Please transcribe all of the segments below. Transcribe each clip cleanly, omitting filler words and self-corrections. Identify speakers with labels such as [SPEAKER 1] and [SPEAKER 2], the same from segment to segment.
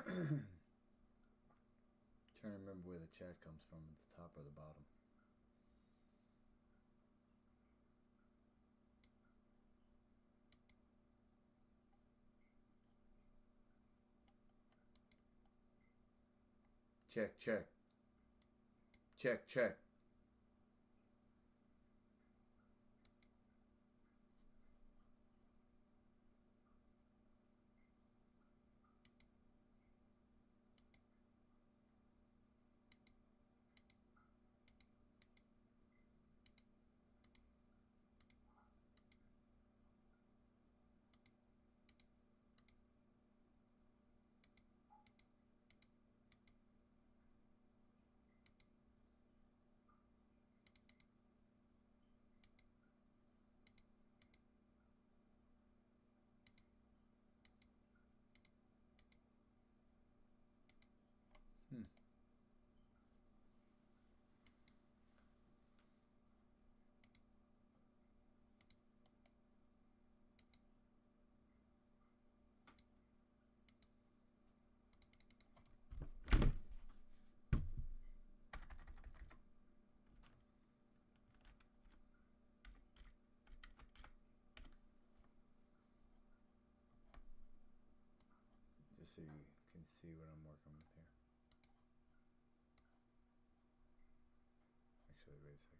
[SPEAKER 1] Trying to remember where the chat comes from, at the top or the bottom. Check, check. Check, check. Hmm. Just so you can see what I'm working with here. Actually, wait a second.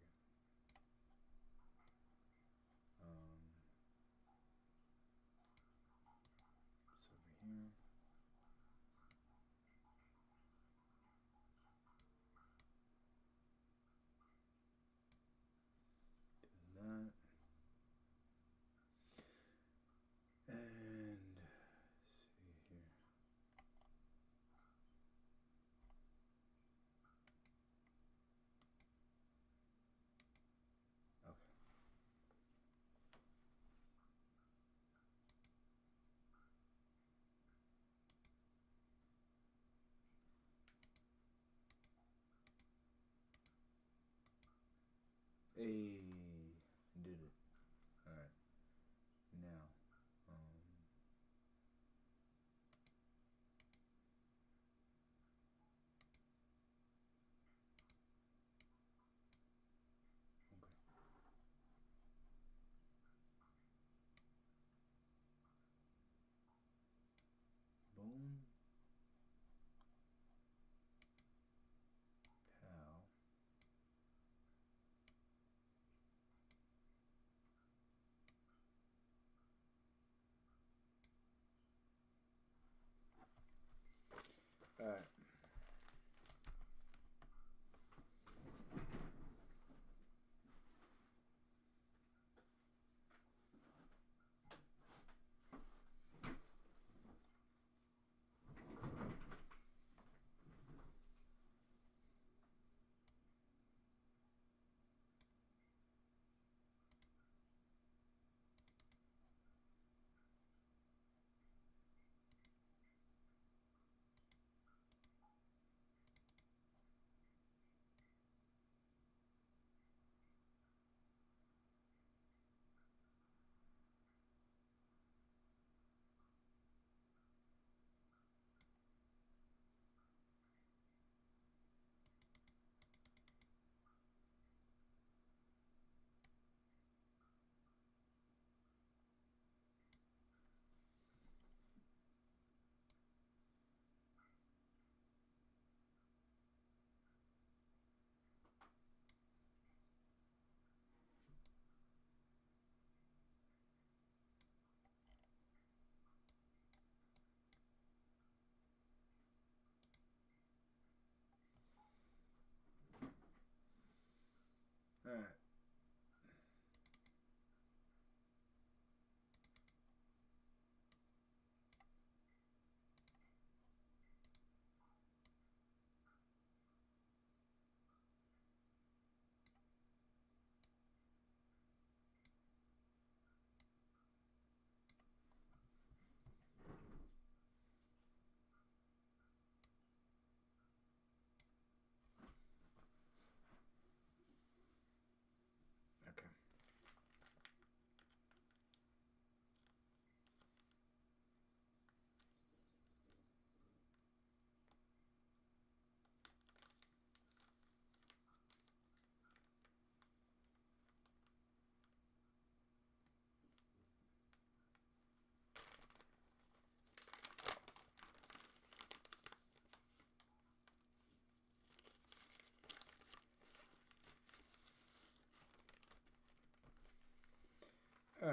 [SPEAKER 1] It's over here. Do that. And see here. Okay. Hey, did it. All right. Now, okay. Boom. Pow. All right. All right.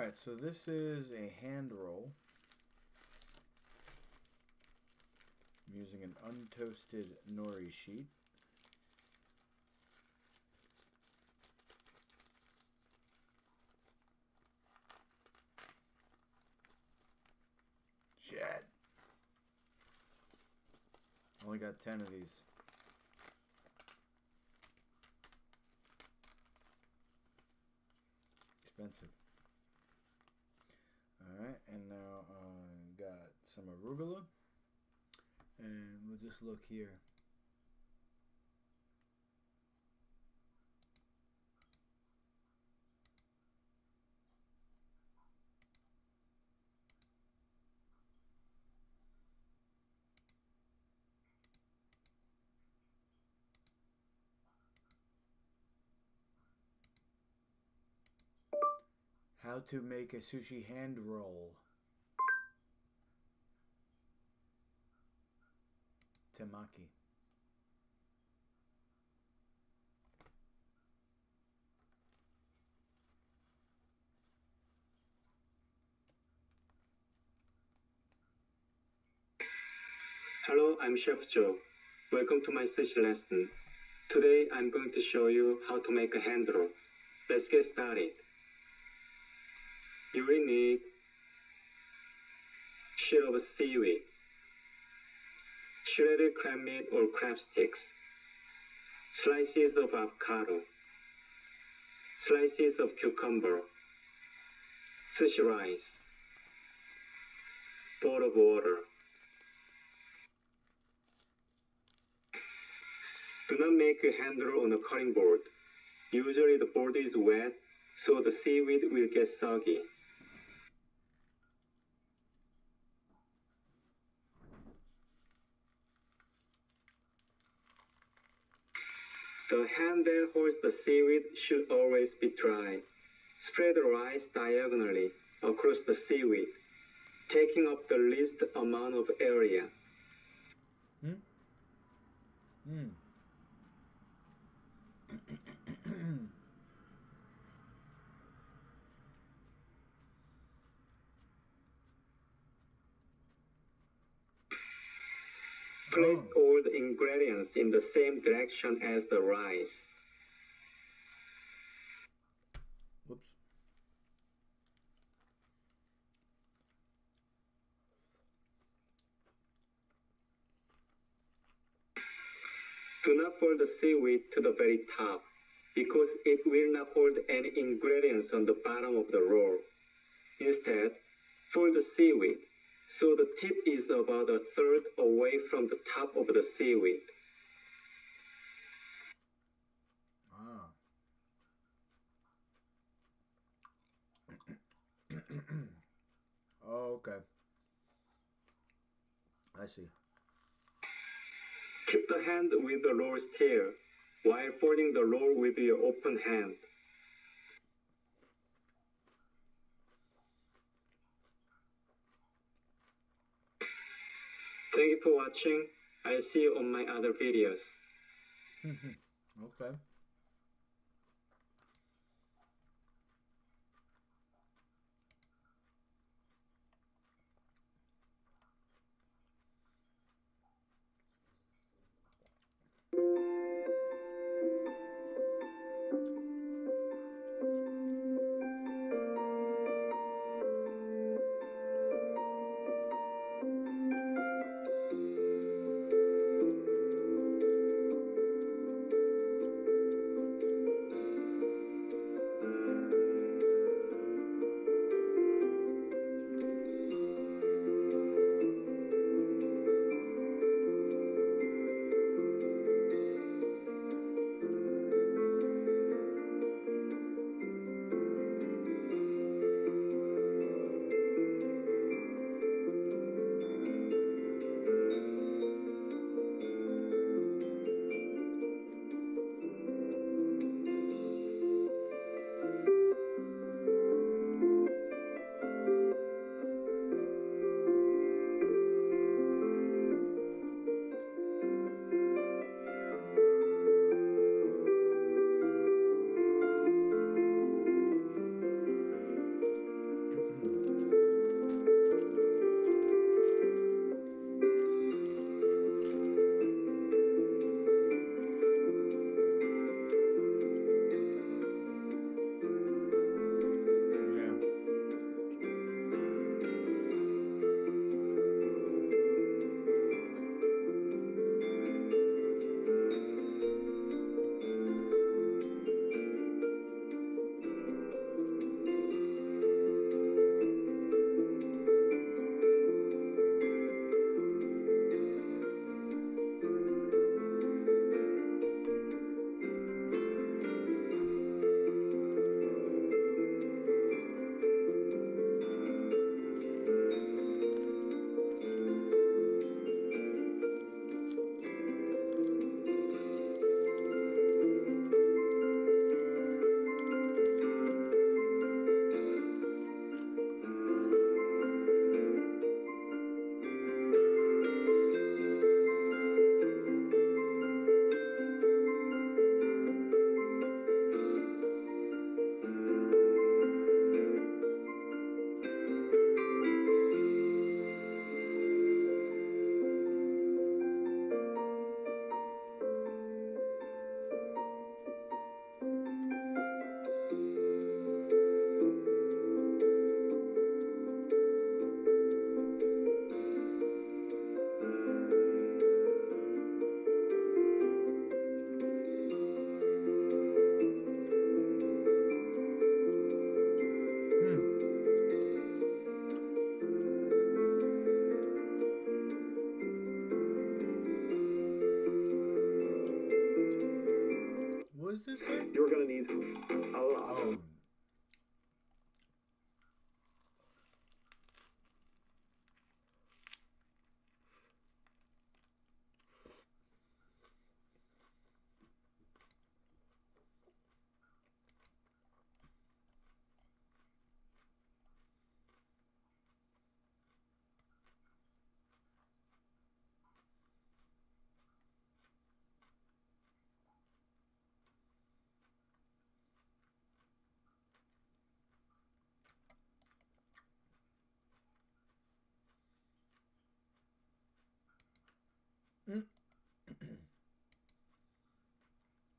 [SPEAKER 1] Alright, so this is a hand roll. I'm using an untoasted nori sheet. Shit. Only got 10 of these. Expensive. Alright, and now got some arugula. And we'll just look here. How to make a sushi hand roll. Temaki.
[SPEAKER 2] Hello, I'm Chef Joe. Welcome to my sushi lesson. Today I'm going to show you how to make a hand roll. Let's get started. You will need sheet of seaweed, shredded crab meat or crab sticks, slices of avocado, slices of cucumber, sushi rice, bowl of water. Do not make a hand roll on a cutting board. Usually the board is wet, so the seaweed will get soggy. The hand that holds the seaweed should always be dry. Spread the rice diagonally across the seaweed, taking up the least amount of area. Place all the ingredients in the same direction as the rice.
[SPEAKER 1] Whoops.
[SPEAKER 2] Do not fold the seaweed to the very top, because it will not hold any ingredients on the bottom of the roll. Instead, fold the seaweed so the tip is about a third away from the top of the seaweed.
[SPEAKER 1] Ah. Oh, okay. I see.
[SPEAKER 2] Keep the hand with the roll still while folding the roll with your open hand. Thank you for watching. I'll see you on my other videos.
[SPEAKER 1] Okay.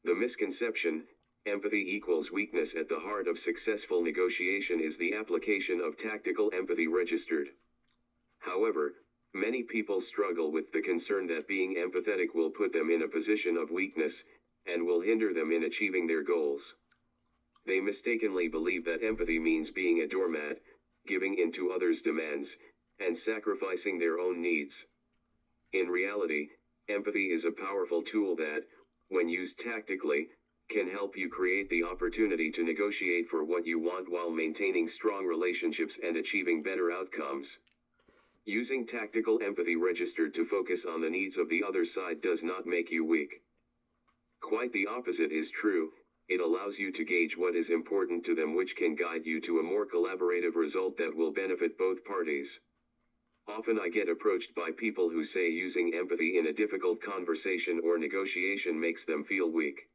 [SPEAKER 3] The misconception, empathy equals weakness at the heart of successful negotiation, is the application of tactical empathy registered. However, many people struggle with the concern that being empathetic will put them in a position of weakness, and will hinder them in achieving their goals. They mistakenly believe that empathy means being a doormat, giving in to others' demands, and sacrificing their own needs. In reality, empathy is a powerful tool that, when used tactically, can help you create the opportunity to negotiate for what you want while maintaining strong relationships and achieving better outcomes. Using tactical empathy registered to focus on the needs of the other side does not make you weak. Quite the opposite is true. It allows you to gauge what is important to them, which can guide you to a more collaborative result that will benefit both parties. Often I get approached by people who say using empathy in a difficult conversation or negotiation makes them feel weak.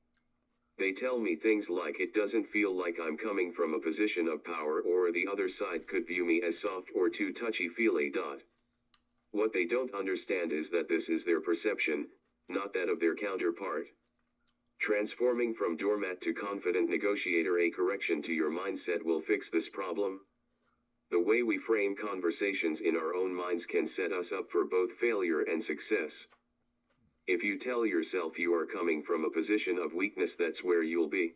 [SPEAKER 3] They tell me things like, it doesn't feel like I'm coming from a position of power, or the other side could view me as soft or too touchy-feely. What they don't understand is that this is their perception, not that of their counterpart. Transforming from doormat to confident negotiator, a correction to your mindset will fix this problem. The way we frame conversations in our own minds can set us up for both failure and success. If you tell yourself you are coming from a position of weakness, that's where you'll be.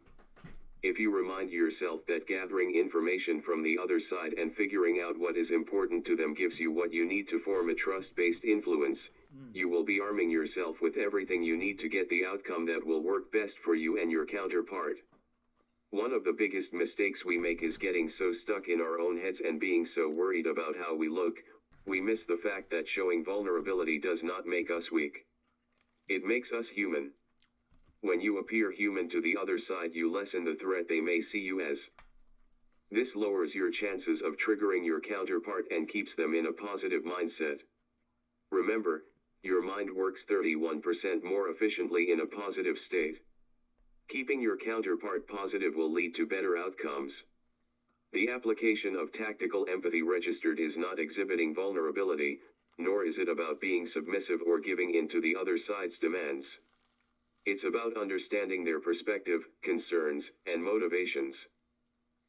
[SPEAKER 3] If you remind yourself that gathering information from the other side and figuring out what is important to them gives you what you need to form a trust-based influence, you will be arming yourself with everything you need to get the outcome that will work best for you and your counterpart. One of the biggest mistakes we make is getting so stuck in our own heads and being so worried about how we look, we miss the fact that showing vulnerability does not make us weak. It makes us human. When you appear human to the other side, you lessen the threat they may see you as. This lowers your chances of triggering your counterpart and keeps them in a positive mindset. Remember, your mind works 31% more efficiently in a positive state. Keeping your counterpart positive will lead to better outcomes. The application of tactical empathy registered is not exhibiting vulnerability, nor is it about being submissive or giving in to the other side's demands. It's about understanding their perspective, concerns, and motivations.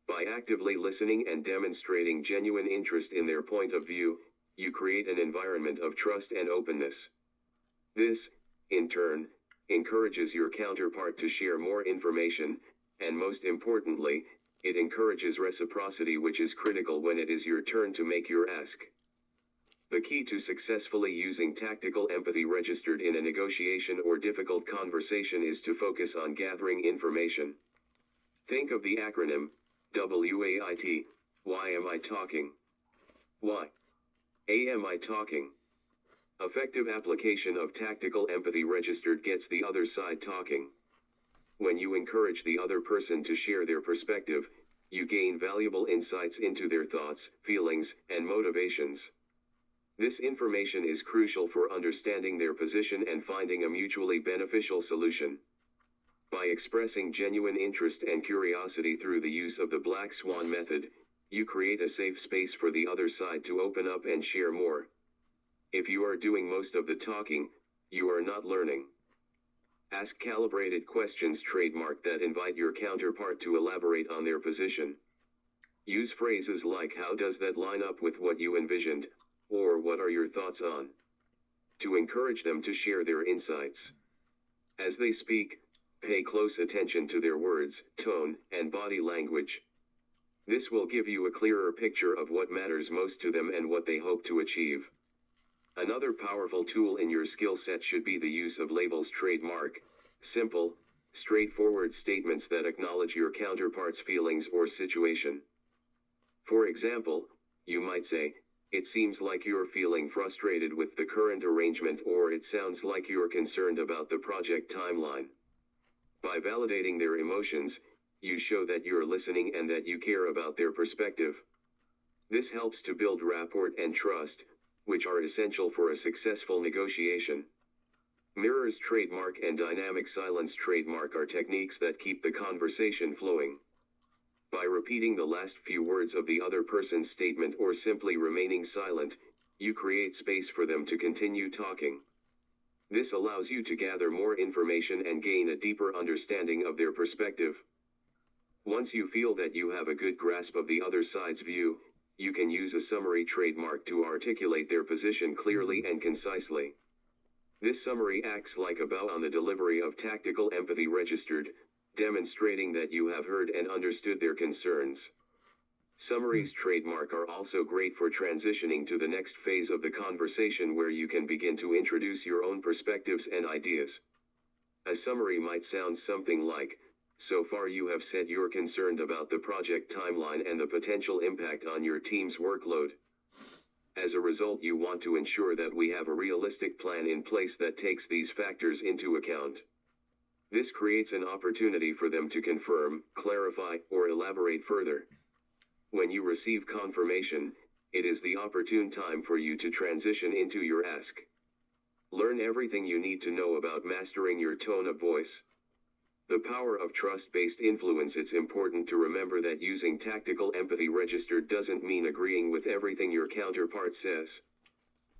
[SPEAKER 3] By actively listening and demonstrating genuine interest in their point of view, you create an environment of trust and openness. This, in turn, encourages your counterpart to share more information, and most importantly, it encourages reciprocity, which is critical when it is your turn to make your ask. The key to successfully using tactical empathy registered in a negotiation or difficult conversation is to focus on gathering information. Think of the acronym, WAIT, why am I talking? Why? Am I talking? Effective application of tactical empathy registered gets the other side talking. When you encourage the other person to share their perspective, you gain valuable insights into their thoughts, feelings, and motivations. This information is crucial for understanding their position and finding a mutually beneficial solution. By expressing genuine interest and curiosity through the use of the Black Swan method, you create a safe space for the other side to open up and share more. If you are doing most of the talking, you are not learning. Ask calibrated questions trademark that invite your counterpart to elaborate on their position. Use phrases like, how does that line up with what you envisioned, or what are your thoughts on? To encourage them to share their insights. As they speak, pay close attention to their words, tone, and body language. This will give you a clearer picture of what matters most to them and what they hope to achieve. Another powerful tool in your skill set should be the use of labels trademark, simple, straightforward statements that acknowledge your counterpart's feelings or situation. For example, you might say, it seems like you're feeling frustrated with the current arrangement, or it sounds like you're concerned about the project timeline. By validating their emotions, you show that you're listening and that you care about their perspective. This helps to build rapport and trust, which are essential for a successful negotiation. Mirrors trademark and dynamic silence trademark are techniques that keep the conversation flowing. By repeating the last few words of the other person's statement or simply remaining silent, you create space for them to continue talking. This allows you to gather more information and gain a deeper understanding of their perspective. Once you feel that you have a good grasp of the other side's view, you can use a summary trademark to articulate their position clearly and concisely. This summary acts like a bow on the delivery of tactical empathy registered, demonstrating that you have heard and understood their concerns. Summaries trademark are also great for transitioning to the next phase of the conversation where you can begin to introduce your own perspectives and ideas. A summary might sound something like, "So far you have said you're concerned about the project timeline and the potential impact on your team's workload. As a result, you want to ensure that we have a realistic plan in place that takes these factors into account." This creates an opportunity for them to confirm, clarify, or elaborate further. When you receive confirmation, it is the opportune time for you to transition into your ask. Learn everything you need to know about mastering your tone of voice. The power of trust-based influence. It's important to remember that using tactical empathy registered doesn't mean agreeing with everything your counterpart says.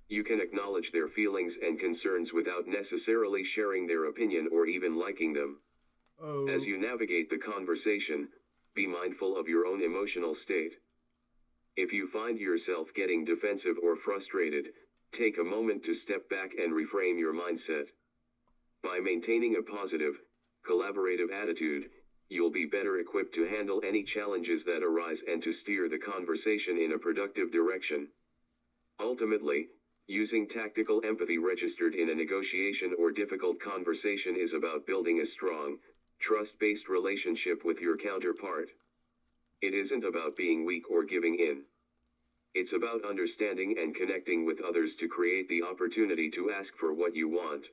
[SPEAKER 3] You can acknowledge their feelings and concerns without necessarily sharing their opinion or even liking them. As you navigate the conversation, be mindful of your own emotional state. If you find yourself getting defensive or frustrated, take a moment to step back and reframe your mindset. By maintaining a positive, collaborative attitude, you'll be better equipped to handle any challenges that arise and to steer the conversation in a productive direction. Ultimately, using tactical empathy registered in a negotiation or difficult conversation is about building a strong, trust-based relationship with your counterpart. It isn't about being weak or giving in. It's about understanding and connecting with others to create the opportunity to ask for what you want.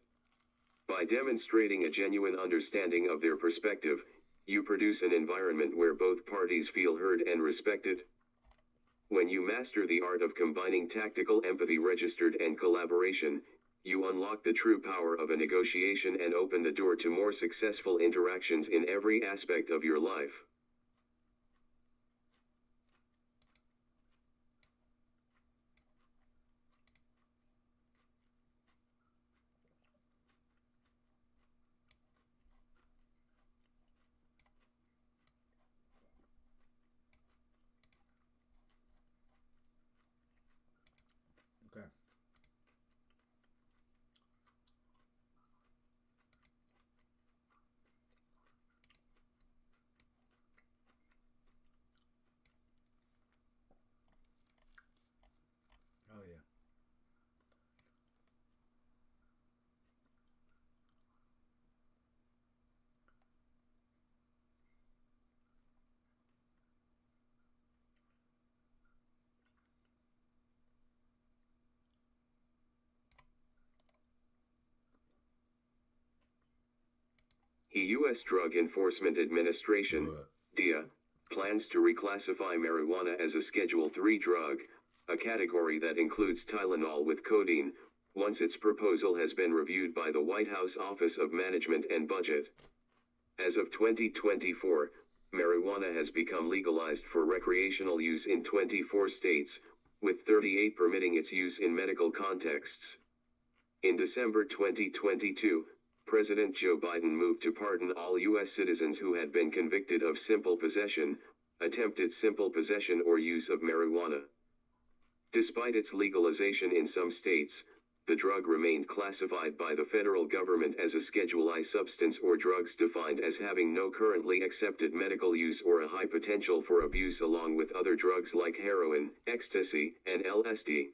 [SPEAKER 3] By demonstrating a genuine understanding of their perspective, you produce an environment where both parties feel heard and respected. When you master the art of combining tactical empathy registered and collaboration, you unlock the true power of a negotiation and open the door to more successful interactions in every aspect of your life.
[SPEAKER 1] Okay. Oh yeah.
[SPEAKER 3] The U.S. Drug Enforcement Administration, DEA, plans to reclassify marijuana as a Schedule III drug, a category that includes Tylenol with codeine, once its proposal has been reviewed by the White House Office of Management and Budget. As of 2024, marijuana has become legalized for recreational use in 24 states, with 38 permitting its use in medical contexts. In December 2022, President Joe Biden moved to pardon all U.S. citizens who had been convicted of simple possession, attempted simple possession or use of marijuana. Despite its legalization in some states, the drug remained classified by the federal government as a Schedule I substance or drugs defined as having no currently accepted medical use or a high potential for abuse along with other drugs like heroin, ecstasy, and LSD.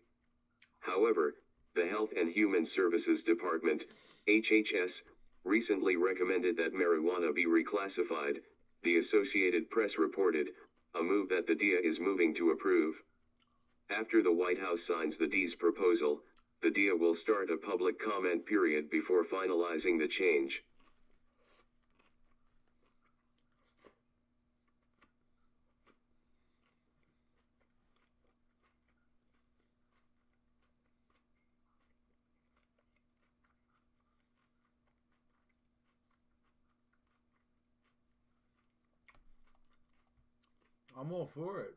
[SPEAKER 3] However, the Health and Human Services Department, HHS, recently recommended that marijuana be reclassified, the Associated Press reported, a move that the DEA is moving to approve. After the White House signs the DEA's proposal, the DEA will start a public comment period before finalizing the change.
[SPEAKER 1] I'm all for it.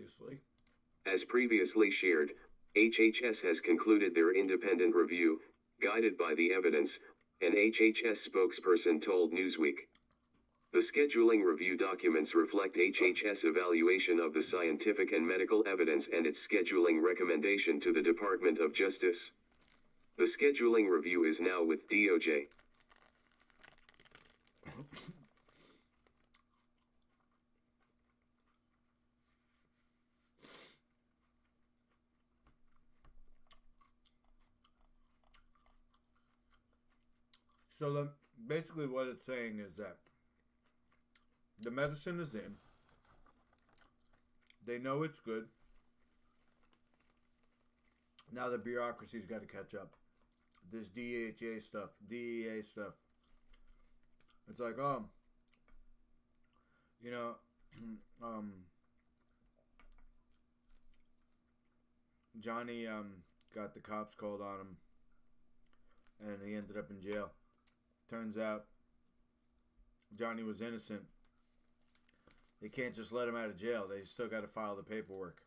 [SPEAKER 1] Obviously.
[SPEAKER 3] As previously shared, HHS has concluded their independent review, guided by the evidence, an HHS spokesperson told Newsweek. The scheduling review documents reflect HHS evaluation of the scientific and medical evidence and its scheduling recommendation to the Department of Justice. The scheduling review is now with DOJ.
[SPEAKER 1] So basically what it's saying is that the medicine is in. They know it's good. Now the bureaucracy's got to catch up. This DEA stuff. It's like, you know, Johnny got the cops called on him, and he ended up in jail. Turns out Johnny was innocent. They can't just let him out of jail. They still got to file the paperwork.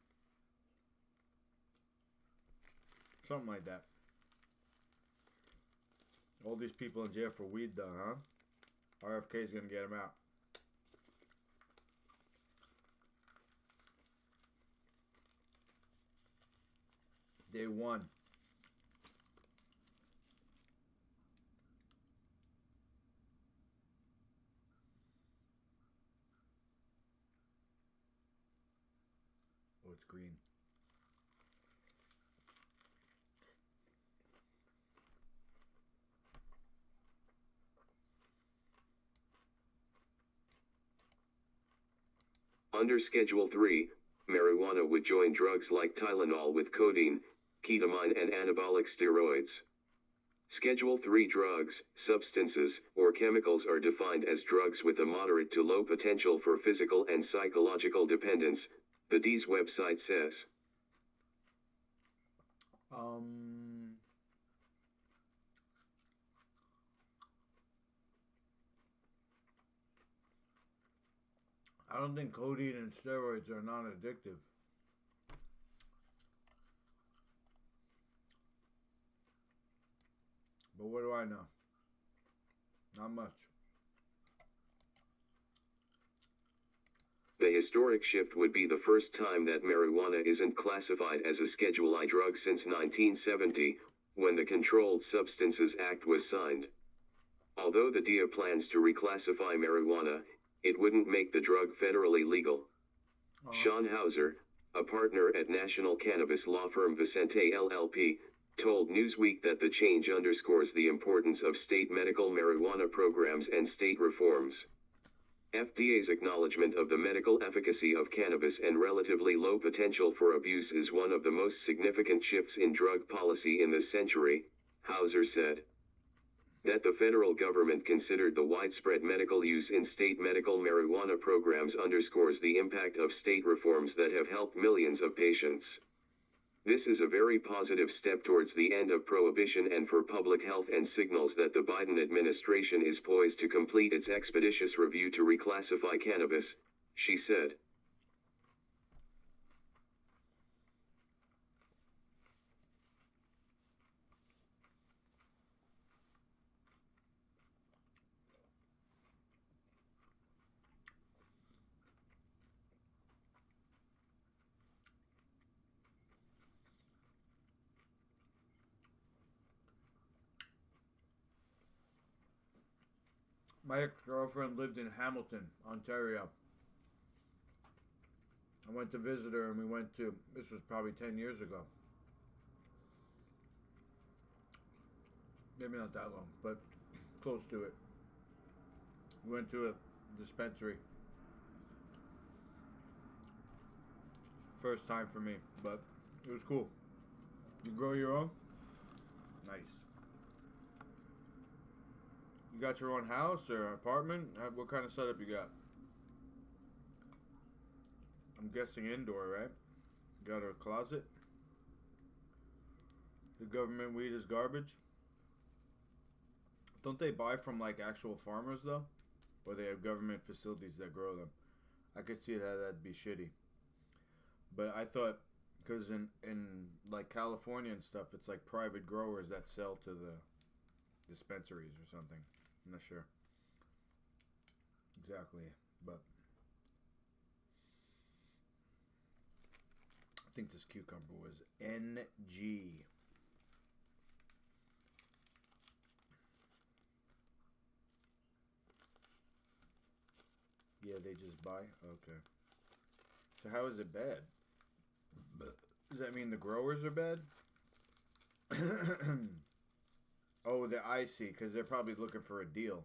[SPEAKER 1] Something like that. All these people in jail for weed, though, huh? RFK's gonna get him out. Day one. Oh, it's green.
[SPEAKER 3] Under Schedule 3, marijuana would join drugs like Tylenol with codeine, ketamine and anabolic steroids. Schedule 3 drugs, substances, or chemicals are defined as drugs with a moderate to low potential for physical and psychological dependence, the D's website says.
[SPEAKER 1] I don't think codeine and steroids are non-addictive. But what do I know? Not much.
[SPEAKER 3] The historic shift would be the first time that marijuana isn't classified as a Schedule I drug since 1970, when the Controlled Substances Act was signed. Although the DEA plans to reclassify marijuana, it wouldn't make the drug federally legal. Sean Hauser, a partner at national cannabis law firm Vicente LLP, told Newsweek that the change underscores the importance of state medical marijuana programs and state reforms. FDA's acknowledgement of the medical efficacy of cannabis and relatively low potential for abuse is one of the most significant shifts in drug policy in this century, Hauser said. That the federal government considered the widespread medical use in state medical marijuana programs underscores the impact of state reforms that have helped millions of patients. This is a very positive step towards the end of prohibition and for public health and signals that the Biden administration is poised to complete its expeditious review to reclassify cannabis, she said.
[SPEAKER 1] My ex-girlfriend lived in Hamilton, Ontario. I went to visit her and this was probably 10 years ago. Maybe not that long, but close to it. We went to a dispensary. First time for me, but it was cool. You grow your own? Nice. You got your own house or apartment? What kind of setup you got? I'm guessing indoor, right? You got a closet? The government weed is garbage? Don't they buy from like actual farmers though? Or they have government facilities that grow them? I could see that that'd be shitty. But I thought, because in like California and stuff, it's like private growers that sell to the dispensaries or something. I'm not sure exactly, but I think this cucumber was NG. Yeah, they just buy? Okay. So how is it bad? Does that mean the growers are bad? Oh, I see, because they're probably looking for a deal.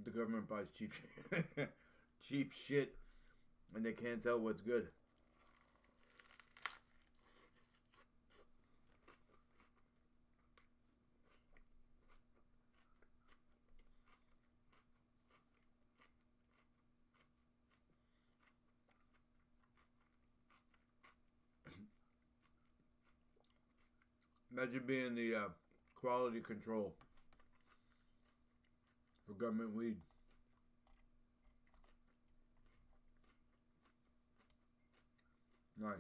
[SPEAKER 1] The government buys cheap cheap shit, and they can't tell what's good. Imagine being the quality control for government weed. Nice.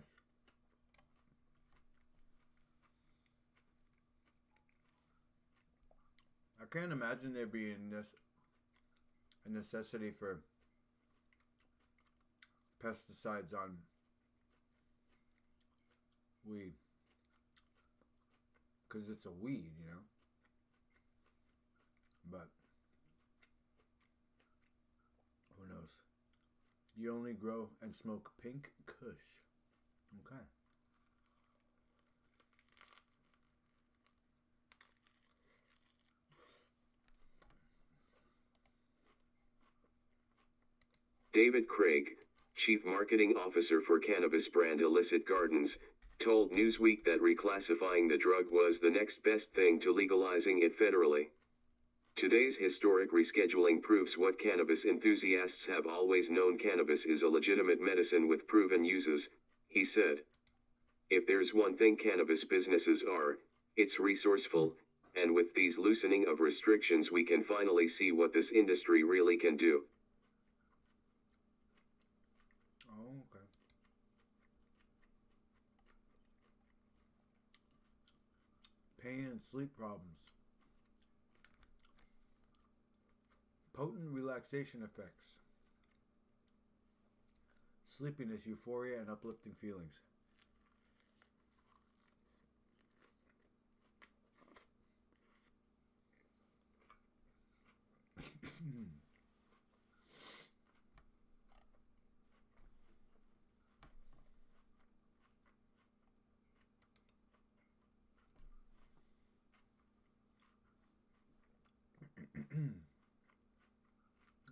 [SPEAKER 1] I can't imagine there being a necessity for pesticides on weed, because it's a weed, you know. But who knows? You only grow and smoke pink kush. Okay.
[SPEAKER 3] David Craig, Chief Marketing Officer for cannabis brand Illicit Gardens, told Newsweek that reclassifying the drug was the next best thing to legalizing it federally. Today's historic rescheduling proves what cannabis enthusiasts have always known: cannabis is a legitimate medicine with proven uses, he said. If there's one thing cannabis businesses are, it's resourceful, and with these loosening of restrictions we can finally see what this industry really can do.
[SPEAKER 1] Oh, okay. Pain and sleep problems. Potent relaxation effects. Sleepiness, euphoria, and uplifting feelings.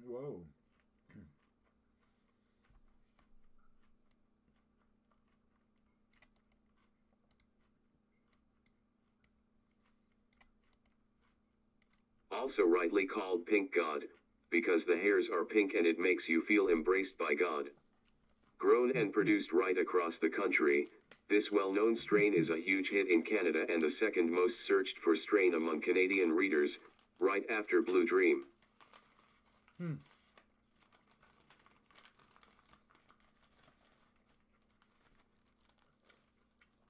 [SPEAKER 1] Whoa.
[SPEAKER 3] Also rightly called Pink God, because the hairs are pink and it makes you feel embraced by God. Grown and produced right across the country, this well-known strain is a huge hit in Canada and the second most searched for strain among Canadian readers, right after Blue Dream.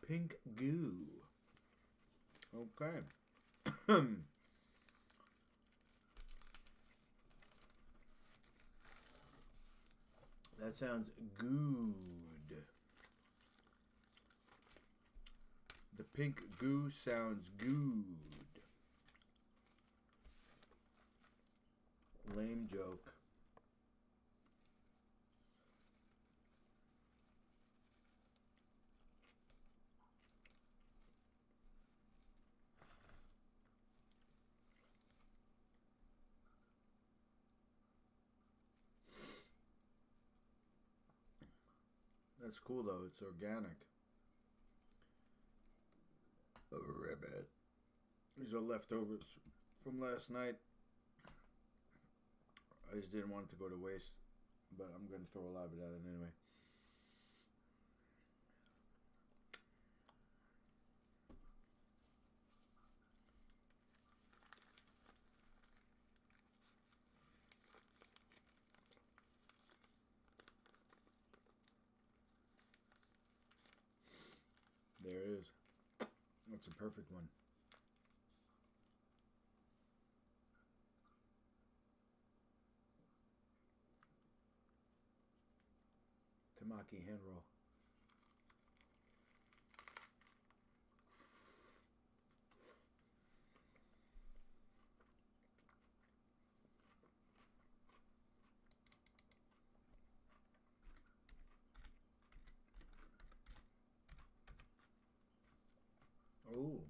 [SPEAKER 1] Pink goo. Okay. That sounds good. The pink goo sounds good. Lame joke. That's cool though, it's organic. A rabbit. These are leftovers from last night. I just didn't want it to go to waste, but I'm going to throw a lot of it out anyway. That's a perfect one. Tamaki hand roll. Oh.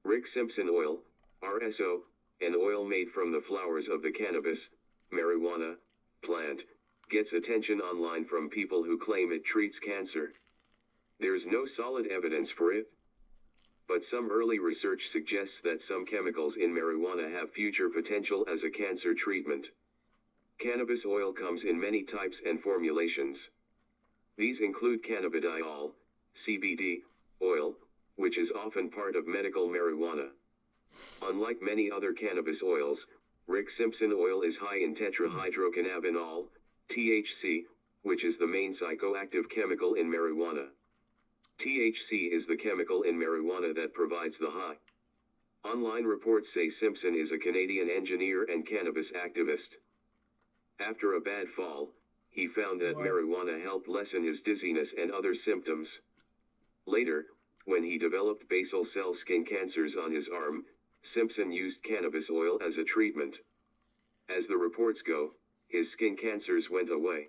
[SPEAKER 3] Rick Simpson oil, RSO, an oil made from the flowers of the cannabis, marijuana, plant, gets attention online from people who claim it treats cancer. There's no solid evidence for it, but some early research suggests that some chemicals in marijuana have future potential as a cancer treatment. Cannabis oil comes in many types and formulations. These include cannabidiol, CBD, oil, which is often part of medical marijuana. Unlike many other cannabis oils, Rick Simpson oil is high in tetrahydrocannabinol, THC, which is the main psychoactive chemical in marijuana. THC is the chemical in marijuana that provides the high. Online reports say Simpson is a Canadian engineer and cannabis activist. After a bad fall, he found that marijuana helped lessen his dizziness and other symptoms. Later, when he developed basal cell skin cancers on his arm, Simpson used cannabis oil as a treatment. As the reports go, his skin cancers went away.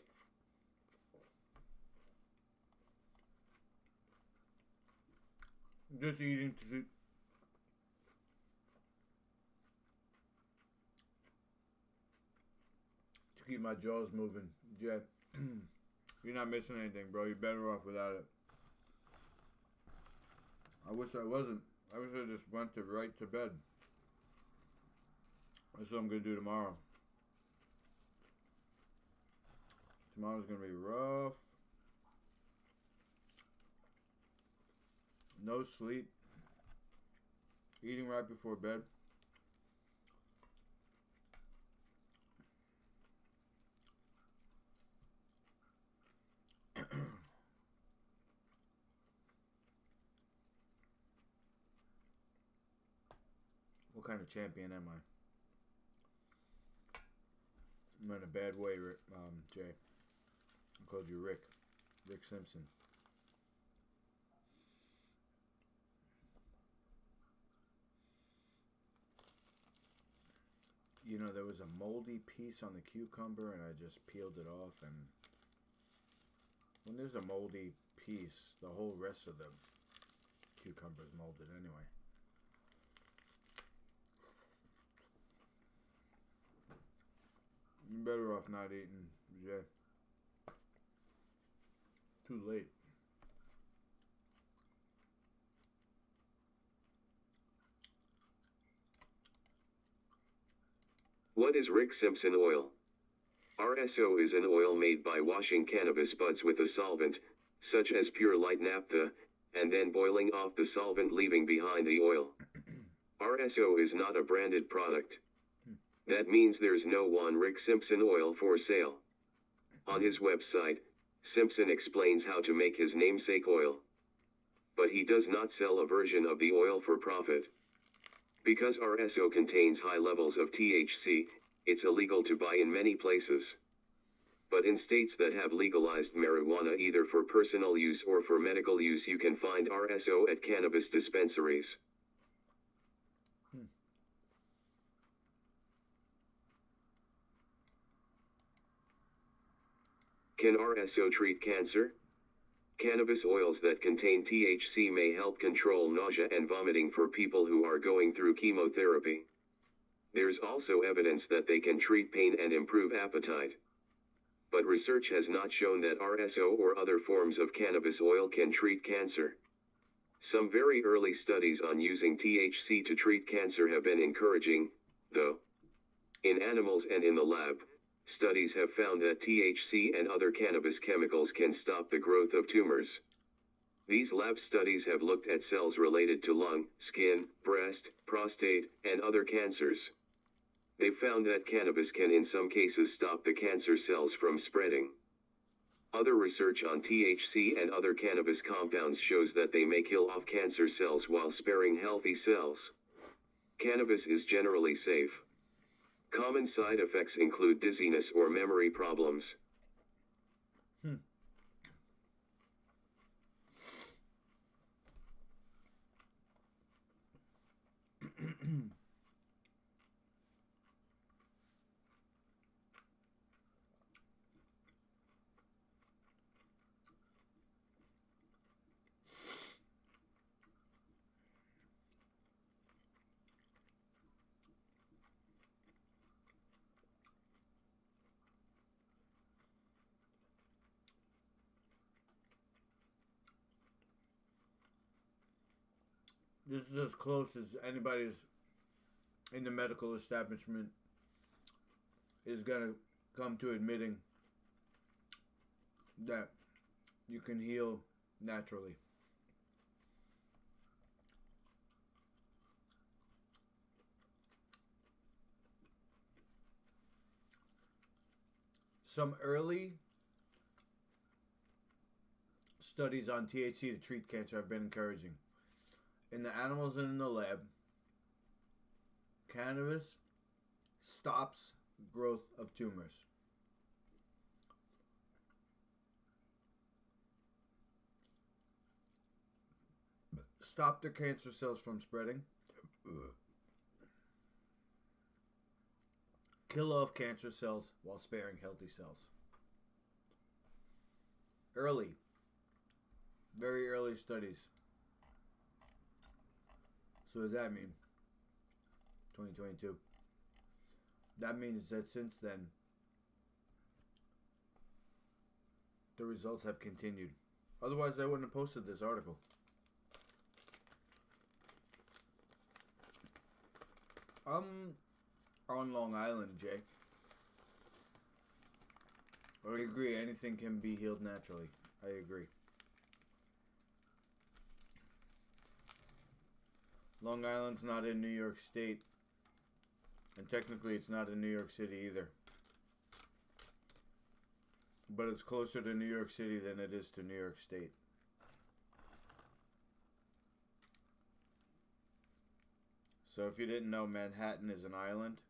[SPEAKER 1] Just eating to keep my jaws moving. Jet, you're not missing anything, bro. You're better off without it. I wish I wasn't. I wish I just went right to bed. That's what I'm going to do tomorrow. Tomorrow's going to be rough. No sleep. Eating right before bed. What kind of champion am I? I'm in a bad way, Jay. I called you Rick. Rick Simpson. You know, there was a moldy piece on the cucumber and I just peeled it off, and when there's a moldy piece, the whole rest of the cucumber is molded anyway. You're better off not eating, Jay. Too late.
[SPEAKER 3] What is Rick Simpson oil? RSO is an oil made by washing cannabis buds with a solvent, such as pure light naphtha, and then boiling off the solvent, leaving behind the oil. RSO is not a branded product. That means there's no one Rick Simpson oil for sale. On his website, Simpson explains how to make his namesake oil. But he does not sell a version of the oil for profit. Because RSO contains high levels of THC, it's illegal to buy in many places. But in states that have legalized marijuana either for personal use or for medical use, you can find RSO at cannabis dispensaries. Can RSO treat cancer? Cannabis oils that contain THC may help control nausea and vomiting for people who are going through chemotherapy. There's also evidence that they can treat pain and improve appetite. But research has not shown that RSO or other forms of cannabis oil can treat cancer. Some very early studies on using THC to treat cancer have been encouraging, though. In animals and in the lab, studies have found that THC and other cannabis chemicals can stop the growth of tumors. These lab studies have looked at cells related to lung, skin, breast, prostate, and other cancers. They found that cannabis can in some cases stop the cancer cells from spreading. Other research on THC and other cannabis compounds shows that they may kill off cancer cells while sparing healthy cells. Cannabis is generally safe. Common side effects include dizziness or memory problems.
[SPEAKER 1] This is as close as anybody's in the medical establishment is going to come to admitting that you can heal naturally. Some early studies on THC to treat cancer have been encouraging. In the animals and in the lab, cannabis stops growth of tumors. Stop the cancer cells from spreading. Kill off cancer cells while sparing healthy cells. Early, very early studies. So what does that mean? 2022. That means that since then, the results have continued. Otherwise, I wouldn't have posted this article. On Long Island, Jay. I agree, anything can be healed naturally. I agree. Long Island's not in New York State. And technically it's not in New York City either. But it's closer to New York City than it is to New York State. So if you didn't know, Manhattan is an island.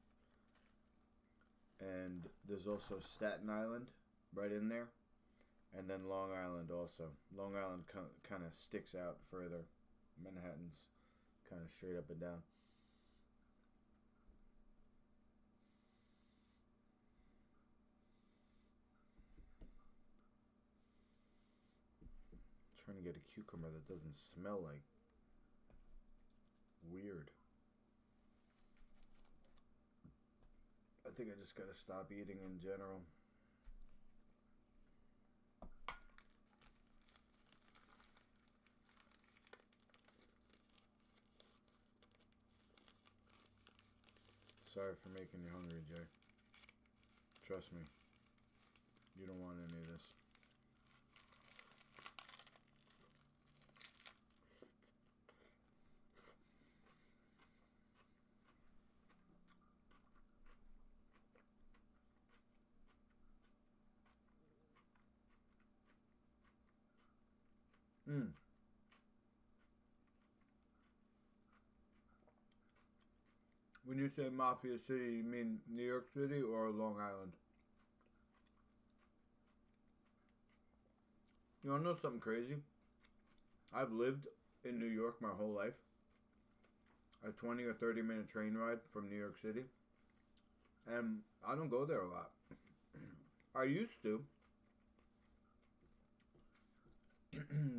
[SPEAKER 1] And there's also Staten Island right in there. And then Long Island also. Long Island kind of sticks out further. Manhattan's kind of straight up and down. I'm trying to get a cucumber that doesn't smell like weird. I think I just gotta stop eating in general. Sorry for making you hungry, Jay. Trust me. You don't want any of this. When you say Mafia City, you mean New York City or Long Island? You wanna know something crazy? I've lived in New York my whole life. A 20 or 30 minute train ride from New York City. And I don't go there a lot. I used to.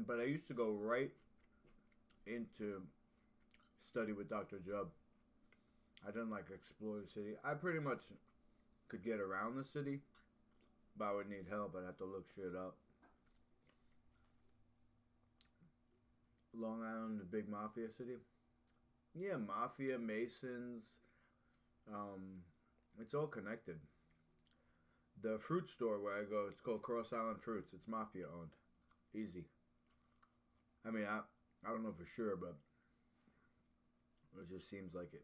[SPEAKER 1] But I used to go right into study with Dr. Jubb. I didn't like explore the city. I pretty much could get around the city, but I would need help. I'd have to look shit up. Long Island, the big mafia city. Yeah, mafia, Masons. It's all connected. The fruit store where I go, it's called Cross Island Fruits. It's mafia owned. Easy. I mean, I don't know for sure, but it just seems like it.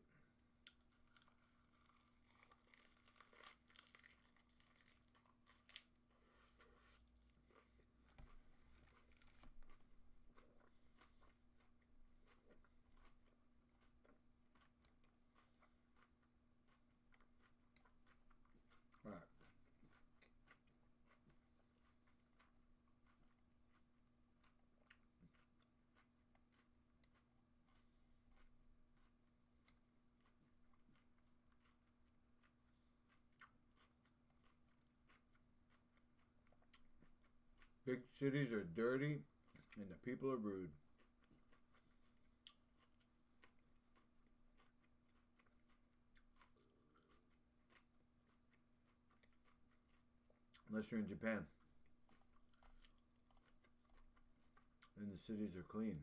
[SPEAKER 1] All right. Big cities are dirty and the people are rude. Unless you're in Japan. And the cities are clean.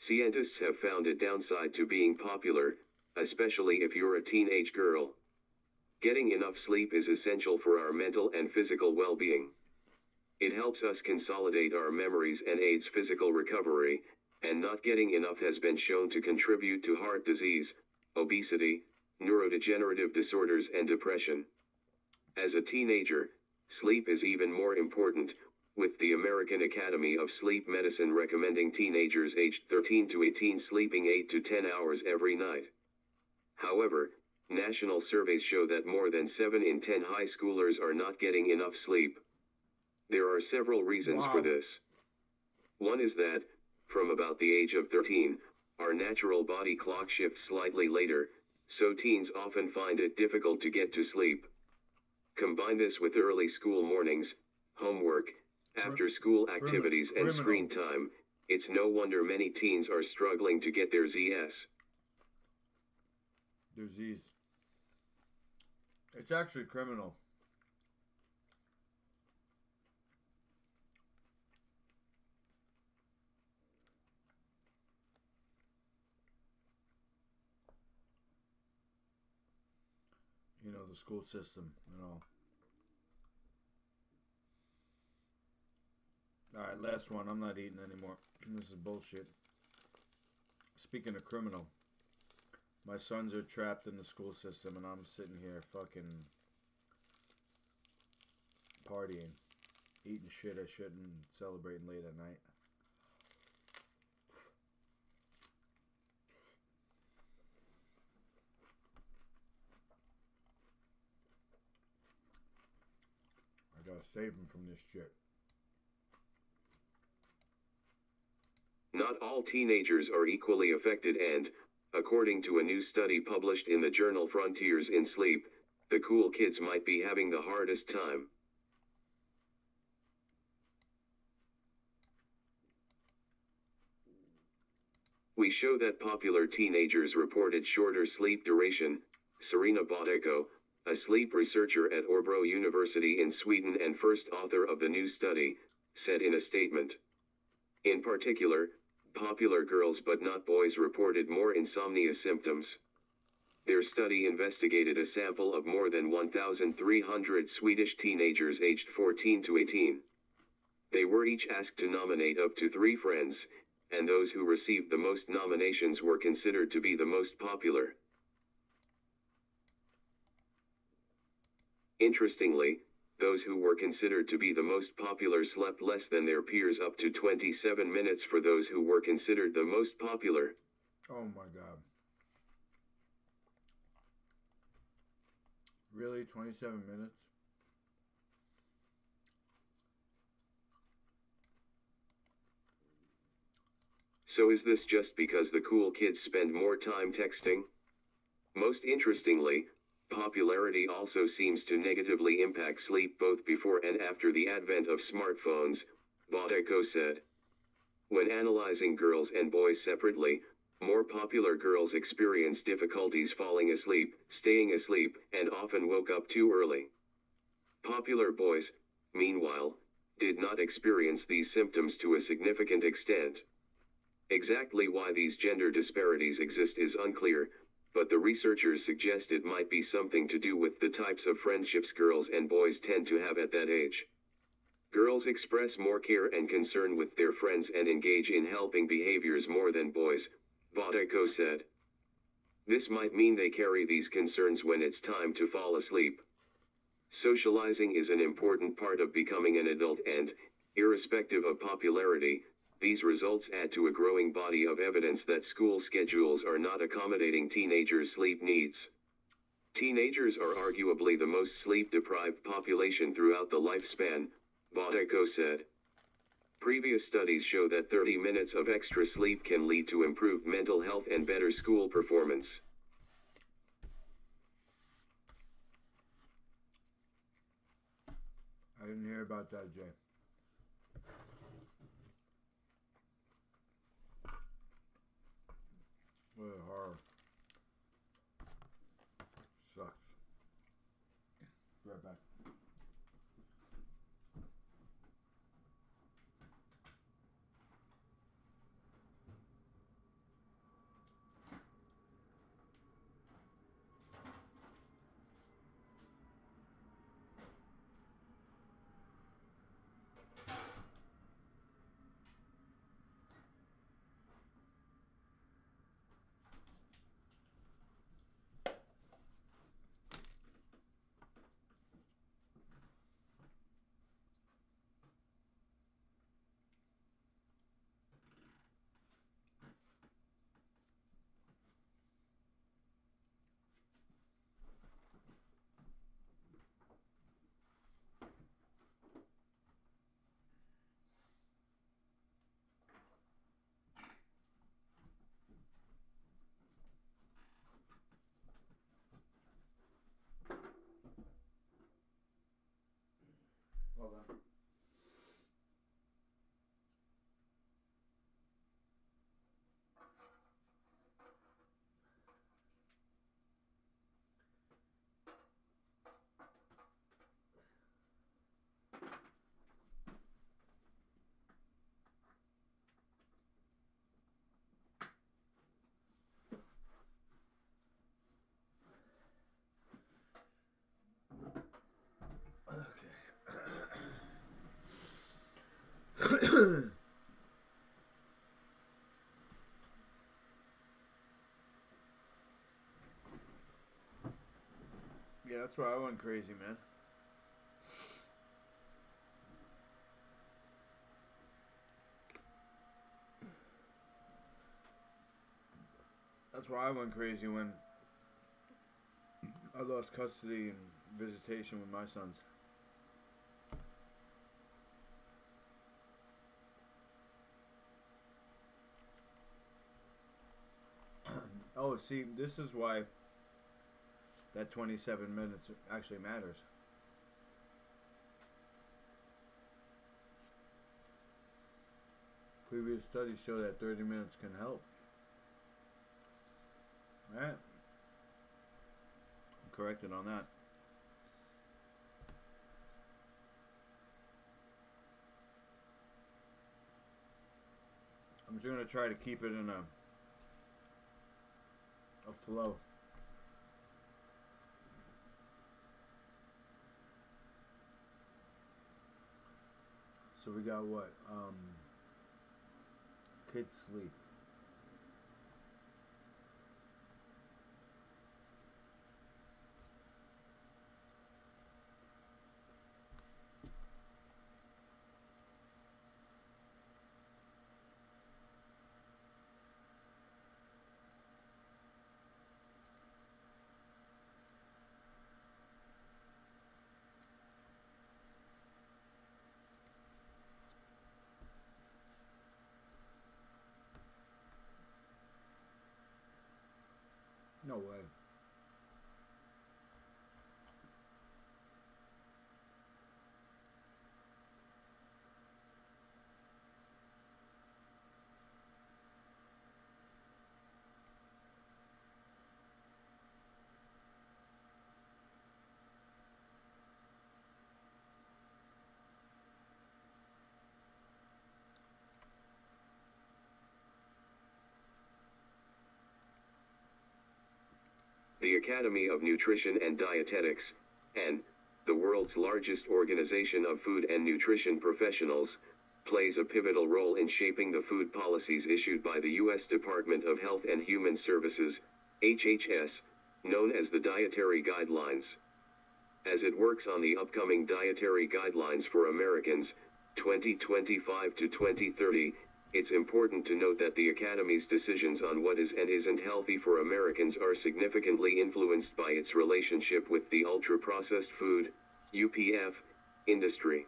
[SPEAKER 3] Scientists have found a downside to being popular, especially if you're a teenage girl. Getting enough sleep is essential for our mental and physical well-being. It helps us consolidate our memories and aids physical recovery, and not getting enough has been shown to contribute to heart disease, obesity, neurodegenerative disorders and depression. As a teenager, sleep is even more important, with the American Academy of Sleep Medicine recommending teenagers aged 13 to 18 sleeping 8 to 10 hours every night. However, national surveys show that more than 7 in 10 high schoolers are not getting enough sleep. There are several reasons for this. One is that, from about the age of 13, our natural body clock shifts slightly later, so teens often find it difficult to get to sleep. Combine this with early school mornings, homework, after-school activities and screen time, it's no wonder many teens are struggling to get their Z's.
[SPEAKER 1] Disease. It's actually criminal. You know, the school system and all. Alright, last one. I'm not eating anymore. This is bullshit. Speaking of criminal, my sons are trapped in the school system and I'm sitting here fucking partying, eating shit I shouldn't, celebrating late at night. I gotta save them from this shit.
[SPEAKER 3] Not all teenagers are equally affected and, according to a new study published in the journal Frontiers in Sleep, the cool kids might be having the hardest time. We show that popular teenagers reported shorter sleep duration, Serena Boteko, a sleep researcher at Örebro University in Sweden and first author of the new study, said in a statement. In particular, popular girls but not boys reported more insomnia symptoms. Their study investigated a sample of more than 1,300 Swedish teenagers aged 14 to 18. They were each asked to nominate up to 3 friends, and those who received the most nominations were considered to be the most popular. Interestingly, those who were considered to be the most popular slept less than their peers, up to 27 minutes for those who were considered the most popular.
[SPEAKER 1] Oh my god. Really? 27 minutes?
[SPEAKER 3] So is this just because the cool kids spend more time texting? Most interestingly, popularity also seems to negatively impact sleep both before and after the advent of smartphones, Boteko said. When analyzing girls and boys separately, more popular girls experience difficulties falling asleep, staying asleep, and often woke up too early. Popular boys, meanwhile, did not experience these symptoms to a significant extent. Exactly why these gender disparities exist is unclear, but the researchers suggest it might be something to do with the types of friendships girls and boys tend to have at that age. Girls express more care and concern with their friends and engage in helping behaviors more than boys, Vodeko said. This might mean they carry these concerns when it's time to fall asleep. Socializing is an important part of becoming an adult and, irrespective of popularity, these results add to a growing body of evidence that school schedules are not accommodating teenagers' sleep needs. Teenagers are arguably the most sleep-deprived population throughout the lifespan, Vodeko said. Previous studies show that 30 minutes of extra sleep can lead to improved mental health and better school performance.
[SPEAKER 1] I didn't hear about that, Jay. What a horror. Sucks. Be right back. Well done. Yeah, that's why I went crazy, man. That's why I went crazy when I lost custody and visitation with my sons. Oh, see, this is why that 27 minutes actually matters. Previous studies show that 30 minutes can help. Alright. I'm corrected on that. I'm just going to try to keep it in a flow. So we got what? Kids sleep. No way.
[SPEAKER 3] Academy of Nutrition and Dietetics, and the world's largest organization of food and nutrition professionals, plays a pivotal role in shaping the food policies issued by the U.S. Department of Health and Human Services, HHS, known as the Dietary Guidelines. As it works on the upcoming Dietary Guidelines for Americans, 2025 to 2030, it's important to note that the Academy's decisions on what is and isn't healthy for Americans are significantly influenced by its relationship with the ultra-processed food, UPF, industry.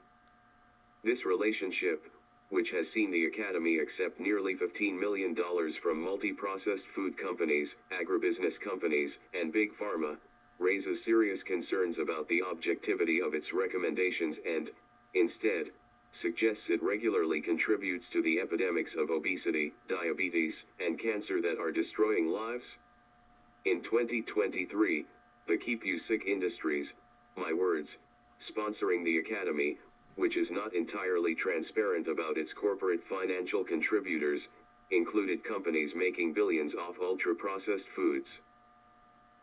[SPEAKER 3] This relationship, which has seen the Academy accept nearly $15 million from multi-processed food companies, agribusiness companies, and Big Pharma, raises serious concerns about the objectivity of its recommendations and, instead, suggests it regularly contributes to the epidemics of obesity, diabetes, and cancer that are destroying lives. In 2023, the Keep You Sick Industries, my words, sponsoring the Academy, which is not entirely transparent about its corporate financial contributors, included companies making billions off ultra-processed foods.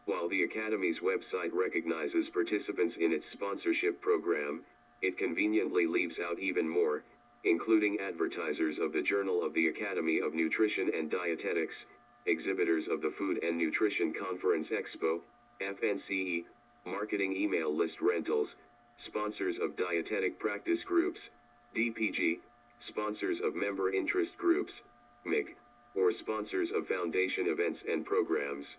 [SPEAKER 3] While the Academy's website recognizes participants in its sponsorship program, it conveniently leaves out even more, including advertisers of the Journal of the Academy of Nutrition and Dietetics, exhibitors of the Food and Nutrition Conference Expo, FNCE, marketing email list rentals, sponsors of dietetic practice groups, DPG, sponsors of member interest groups, MIG, or sponsors of foundation events and programs.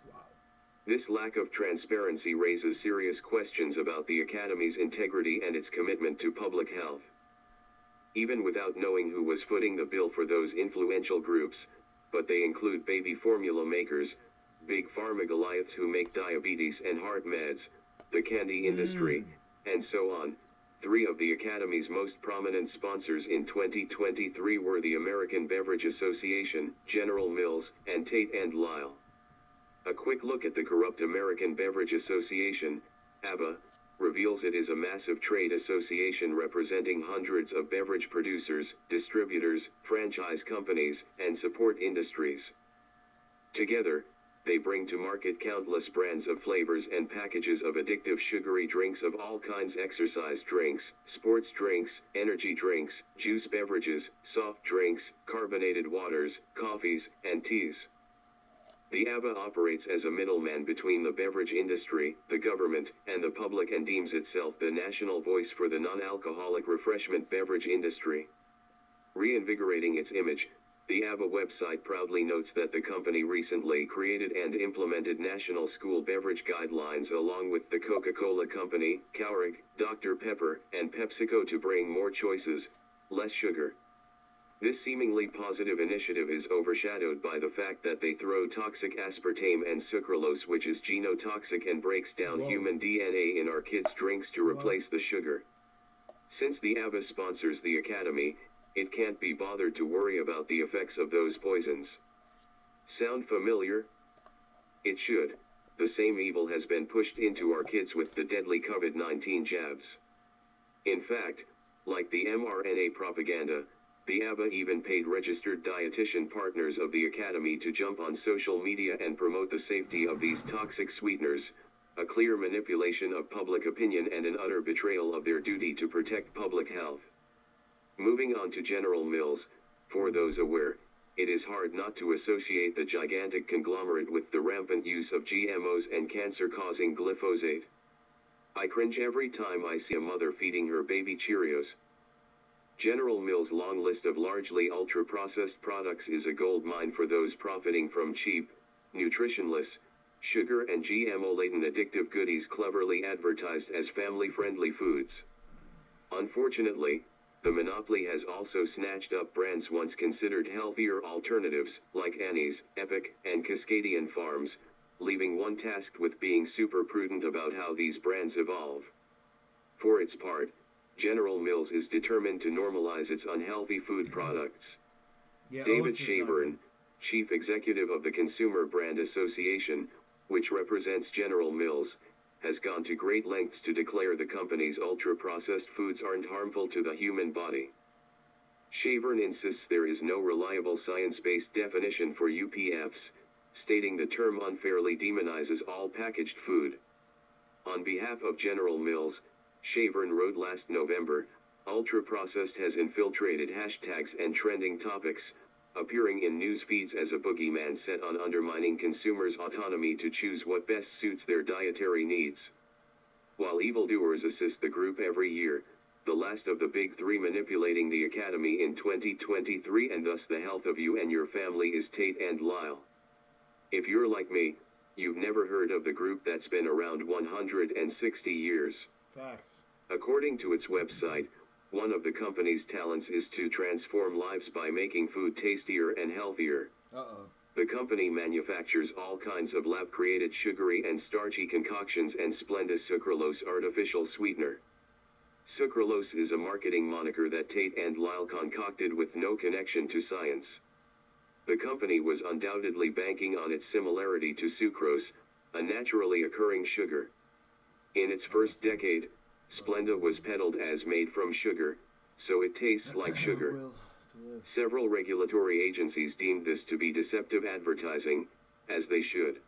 [SPEAKER 3] This lack of transparency raises serious questions about the Academy's integrity and its commitment to public health. Even without knowing who was footing the bill for those influential groups, but they include baby formula makers, Big Pharma Goliaths who make diabetes and heart meds, the candy industry, and so on. 3 of the Academy's most prominent sponsors in 2023 were the American Beverage Association, General Mills, and Tate & Lyle. A quick look at the corrupt American Beverage Association, ABA, reveals it is a massive trade association representing hundreds of beverage producers, distributors, franchise companies, and support industries. Together, they bring to market countless brands of flavors and packages of addictive sugary drinks of all kinds: exercise drinks, sports drinks, energy drinks, juice beverages, soft drinks, carbonated waters, coffees, and teas. The ABA operates as a middleman between the beverage industry, the government, and the public and deems itself the national voice for the non-alcoholic refreshment beverage industry. Reinvigorating its image, the ABA website proudly notes that the company recently created and implemented national school beverage guidelines along with the Coca-Cola Company, Keurig, Dr. Pepper, and PepsiCo to bring more choices, less sugar. This seemingly positive initiative is overshadowed by the fact that they throw toxic aspartame and sucralose, which is genotoxic and breaks down human DNA in our kids' drinks to replace the sugar. Since the ABA sponsors the Academy, it can't be bothered to worry about the effects of those poisons. Sound familiar? It should. The same evil has been pushed into our kids with the deadly COVID-19 jabs. In fact, like the mRNA propaganda, the ABA even paid registered dietitian partners of the Academy to jump on social media and promote the safety of these toxic sweeteners, a clear manipulation of public opinion and an utter betrayal of their duty to protect public health. Moving on to General Mills, for those aware, it is hard not to associate the gigantic conglomerate with the rampant use of GMOs and cancer-causing glyphosate. I cringe every time I see a mother feeding her baby Cheerios. General Mills' long list of largely ultra-processed products is a goldmine for those profiting from cheap, nutritionless, sugar and GMO-laden addictive goodies cleverly advertised as family-friendly foods. Unfortunately, the monopoly has also snatched up brands once considered healthier alternatives, like Annie's, Epic, and Cascadian Farms, leaving one tasked with being super prudent about how these brands evolve. For its part, General Mills is determined to normalize its unhealthy food products. David Shabern, chief executive of the Consumer Brand Association, which represents General Mills, has gone to great lengths to declare the company's ultra-processed foods aren't harmful to the human body. Shabern insists there is no reliable science-based definition for UPFs, stating the term unfairly demonizes all packaged food. On behalf of General Mills, Shavern wrote last November, ultra-processed has infiltrated hashtags and trending topics, appearing in news feeds as a boogeyman set on undermining consumers' autonomy to choose what best suits their dietary needs. While evildoers assist the group every year, the last of the big three manipulating the Academy in 2023 and thus the health of you and your family is Tate and Lyle. If you're like me, you've never heard of the group that's been around 160 years.
[SPEAKER 1] Facts.
[SPEAKER 3] According to its website, one of the company's talents is to transform lives by making food tastier and healthier. The company manufactures all kinds of lab-created sugary and starchy concoctions and Splenda sucralose artificial sweetener. Sucralose is a marketing moniker that Tate and Lyle concocted with no connection to science. The company was undoubtedly banking on its similarity to sucrose, a naturally occurring sugar. In its first decade, Splenda was peddled as made from sugar, so it tastes like sugar. Several regulatory agencies deemed this to be deceptive advertising, as they should.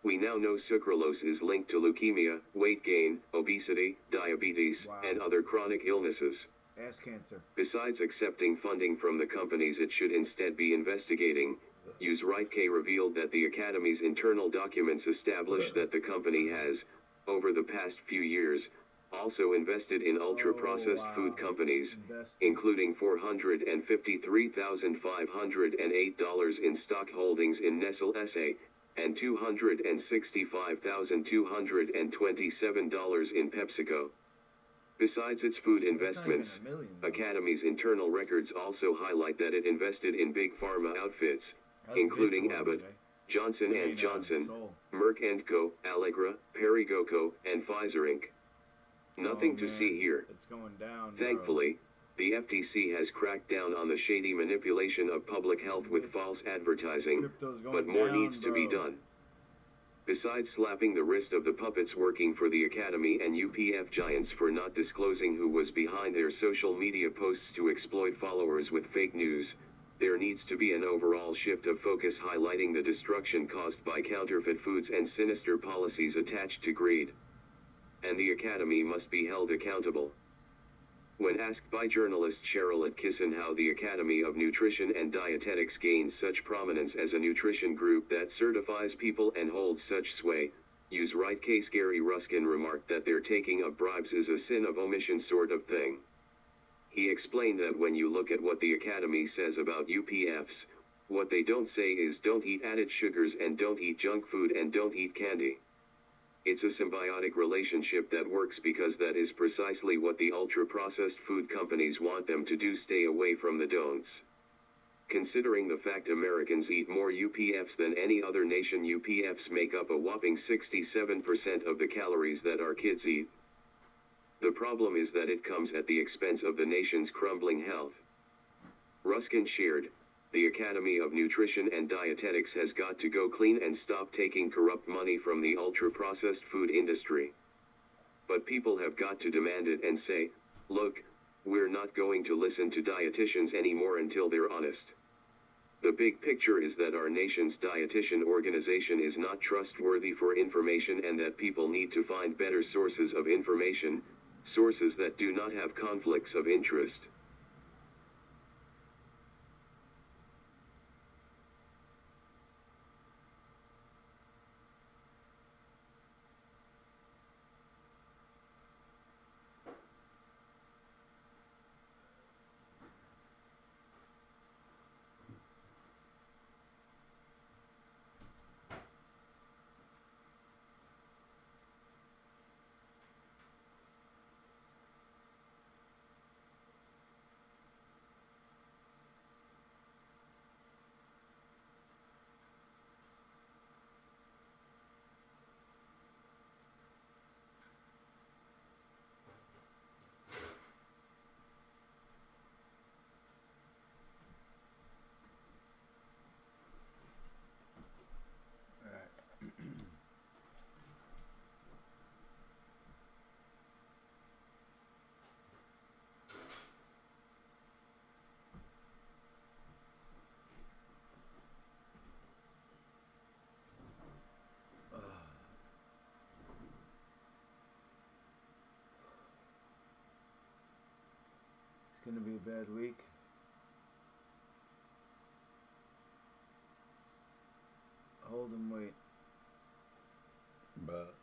[SPEAKER 3] We now know sucralose is linked to leukemia, weight gain, obesity, diabetes, and other chronic illnesses.
[SPEAKER 1] Ass cancer.
[SPEAKER 3] Besides accepting funding from the companies it should instead be investigating, UseRightK revealed that the Academy's internal documents establish that the company has, over the past few years, also invested in ultra-processed food companies, including $453,508 in stock holdings in Nestle S.A., and $265,227 in PepsiCo. Besides its food investments, Academy's internal records also highlight that it invested in big pharma outfits, including Abbott, Johnson & Johnson, Merck & Co., Allegra, Perrigo, and Pfizer Inc. Nothing to see here.
[SPEAKER 1] It's going down,
[SPEAKER 3] Thankfully, the FTC has cracked down on the shady manipulation of public health with false advertising, but more needs to be done. Besides slapping the wrist of the puppets working for the Academy and UPF giants for not disclosing who was behind their social media posts to exploit followers with fake news, there needs to be an overall shift of focus highlighting the destruction caused by counterfeit foods and sinister policies attached to greed. And the Academy must be held accountable. When asked by journalist Cheryl Atkinson how the Academy of Nutrition and Dietetics gains such prominence as a nutrition group that certifies people and holds such sway, UseRightK's Gary Ruskin remarked that their taking of bribes is a sin of omission sort of thing. He explained that when you look at what the Academy says about UPFs, what they don't say is don't eat added sugars and don't eat junk food and don't eat candy. It's a symbiotic relationship that works because that is precisely what the ultra-processed food companies want them to do: stay away from the don'ts. Considering the fact Americans eat more UPFs than any other nation, UPFs make up a whopping 67% of the calories that our kids eat. The problem is that it comes at the expense of the nation's crumbling health. Ruskin shared, the Academy of Nutrition and Dietetics has got to go clean and stop taking corrupt money from the ultra-processed food industry. But people have got to demand it and say, look, we're not going to listen to dietitians anymore until they're honest. The big picture is that our nation's dietitian organization is not trustworthy for information and that people need to find better sources of information, sources that do not have conflicts of interest.
[SPEAKER 1] gonna be a bad week. Hold and wait.
[SPEAKER 4] But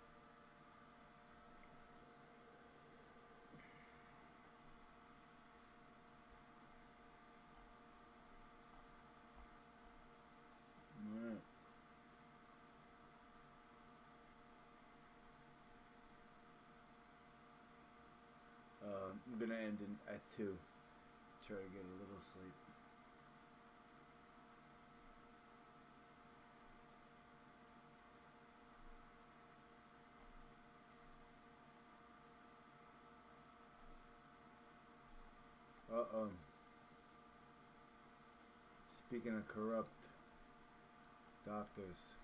[SPEAKER 1] Alright. I'm gonna end at 2. Try to get a little sleep. Uh-oh. Speaking of corrupt doctors,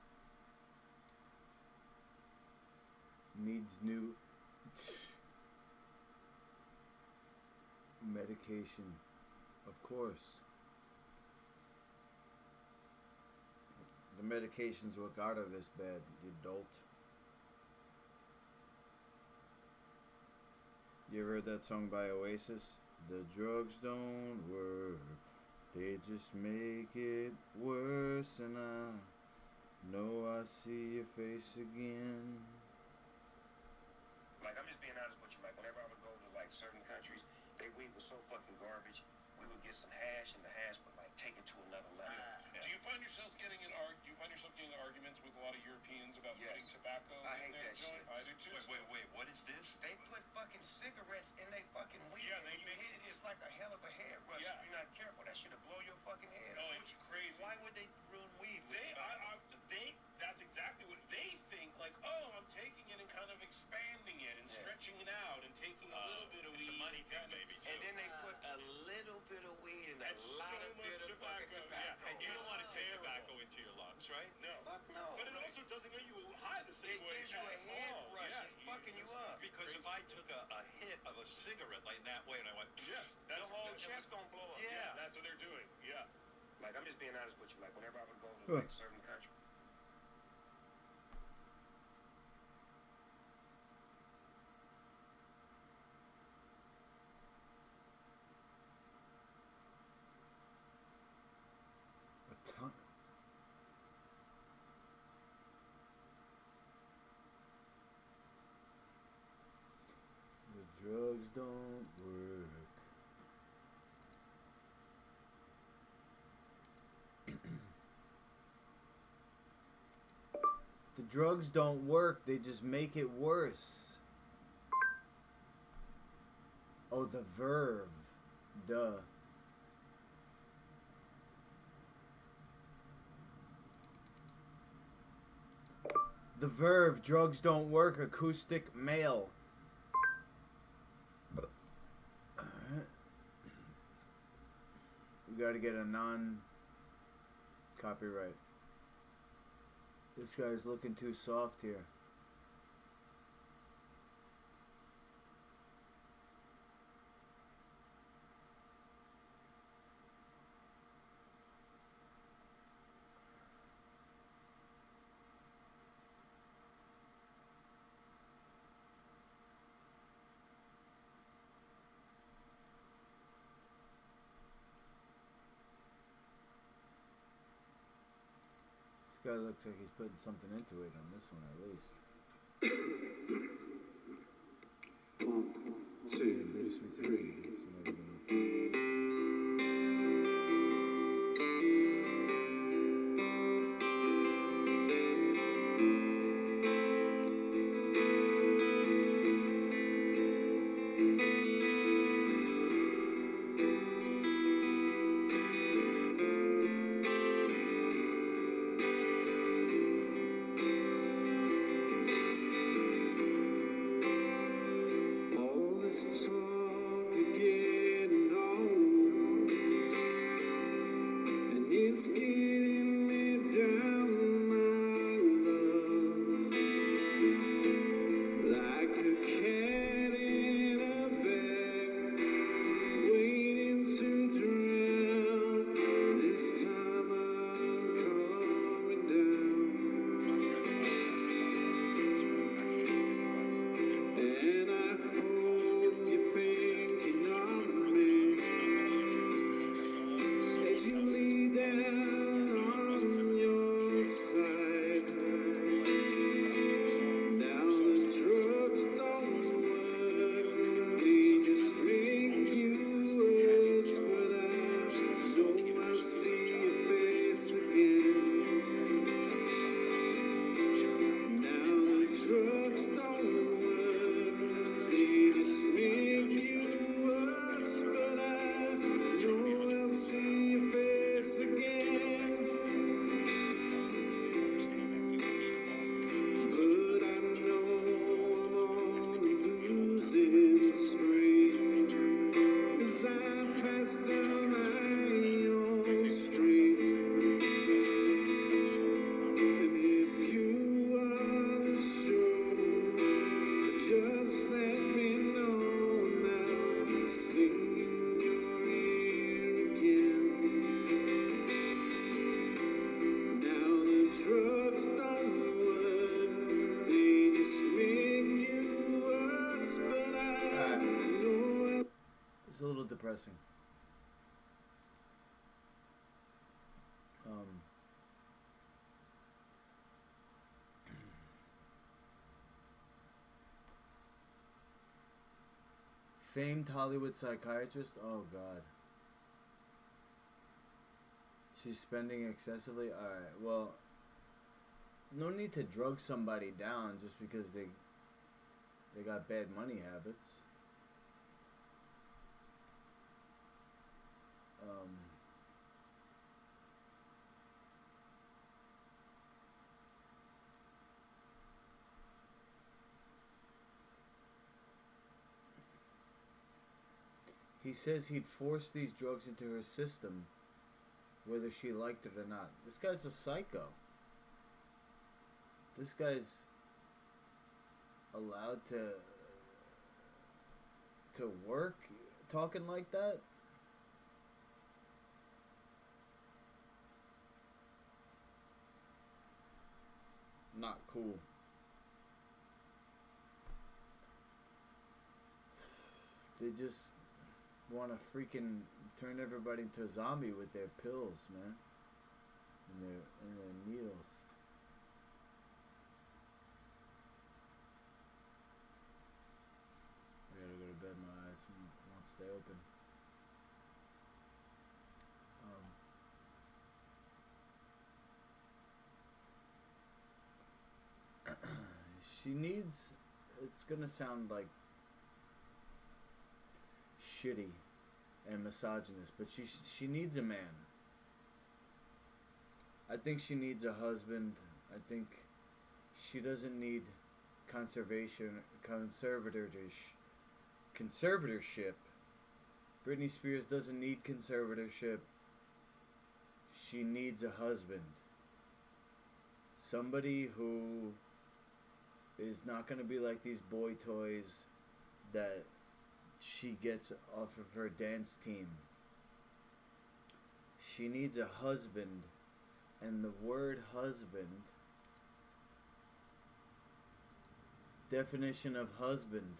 [SPEAKER 1] needs new medication, of course. The medication's what got her this bad, you dolt. You ever heard that song by Oasis? The drugs don't work, they just make it worse, and I know I see your face again.
[SPEAKER 5] Like, I'm just being honest with you, like, whenever I would go to, like, certain countries, their weed was so fucking garbage, we would get some hash, and the hash would, like, take it to another level.
[SPEAKER 6] Do you find yourself getting in arguments with a lot of Europeans about
[SPEAKER 5] Yes.
[SPEAKER 6] putting tobacco
[SPEAKER 5] I
[SPEAKER 6] in
[SPEAKER 5] hate
[SPEAKER 6] their
[SPEAKER 5] that
[SPEAKER 6] joint?
[SPEAKER 5] shit.
[SPEAKER 6] I do too.
[SPEAKER 7] Wait, what is this?
[SPEAKER 5] They put fucking cigarettes in they fucking weed.
[SPEAKER 6] Yeah,
[SPEAKER 5] and
[SPEAKER 6] they
[SPEAKER 5] you
[SPEAKER 6] mix-
[SPEAKER 5] hit it, it's like a hell of a head rush.
[SPEAKER 6] Yeah.
[SPEAKER 5] If you're not careful, that shit'll blow your fucking head
[SPEAKER 6] Oh,
[SPEAKER 5] off.
[SPEAKER 6] it's crazy.
[SPEAKER 7] Why would they ruin weed? with
[SPEAKER 6] They,
[SPEAKER 7] tobacco?
[SPEAKER 6] that's exactly what they think. Like, oh, I'm taking it and kind of expanding it and
[SPEAKER 5] Yeah.
[SPEAKER 6] stretching it out and taking a little bit of
[SPEAKER 7] it's a
[SPEAKER 6] weed.
[SPEAKER 7] money thing,
[SPEAKER 6] kind of-
[SPEAKER 7] maybe, too.
[SPEAKER 5] And then they put a little bit of weed and a
[SPEAKER 6] And
[SPEAKER 5] lot
[SPEAKER 6] so
[SPEAKER 5] of
[SPEAKER 6] much
[SPEAKER 5] bit of fucking
[SPEAKER 6] tobacco,
[SPEAKER 5] tobacco.
[SPEAKER 6] yeah.
[SPEAKER 7] And you don't want to take
[SPEAKER 5] Terrible.
[SPEAKER 7] tobacco into your lungs, right?
[SPEAKER 6] No.
[SPEAKER 5] Fuck no.
[SPEAKER 6] But it also doesn't get you high the
[SPEAKER 5] It
[SPEAKER 6] same way.
[SPEAKER 5] gives you a
[SPEAKER 6] at
[SPEAKER 5] head
[SPEAKER 6] all.
[SPEAKER 5] rush.
[SPEAKER 6] Yeah,
[SPEAKER 5] It's fucking you up.
[SPEAKER 7] Because if I took a hit of a cigarette like that way and I went,
[SPEAKER 6] Yes,
[SPEAKER 5] The
[SPEAKER 6] that's
[SPEAKER 5] whole
[SPEAKER 6] exactly
[SPEAKER 5] chest gonna blow up.
[SPEAKER 7] Yeah.
[SPEAKER 6] That's what they're doing. Yeah.
[SPEAKER 5] Like, I'm just being honest with you. Like, whenever I would go to,
[SPEAKER 1] Huh.
[SPEAKER 5] like, certain countries,
[SPEAKER 1] A ton. The drugs don't work. The drugs don't work, they just make it worse. Oh, the Verve. Duh. The Verve, drugs don't work, acoustic male. We gotta get a non-copyright. This guy's looking too soft here. This guy looks like he's putting something into it on this one at least.
[SPEAKER 4] two,
[SPEAKER 1] Bittersweet
[SPEAKER 4] three. All this talk again, no
[SPEAKER 1] depressing. Famed Hollywood psychiatrist? Oh, God. She's spending excessively? Alright, well, no need to drug somebody down just because they got bad money habits. He says he'd force these drugs into her system whether she liked it or not. This guy's a psycho. This guy's allowed to work talking like that? Not cool. They just want to freaking turn everybody into a zombie with their pills, man. And their needles. I gotta go to bed, my eyes won't stay open. She needs, it's gonna sound like shitty and misogynist, but she needs a man. I think she needs a husband. I think she doesn't need conservatorship. Britney Spears doesn't need conservatorship. She needs a husband. Somebody who is not going to be like these boy toys that she gets off of her dance team. She needs a husband, and the word husband, definition of husband,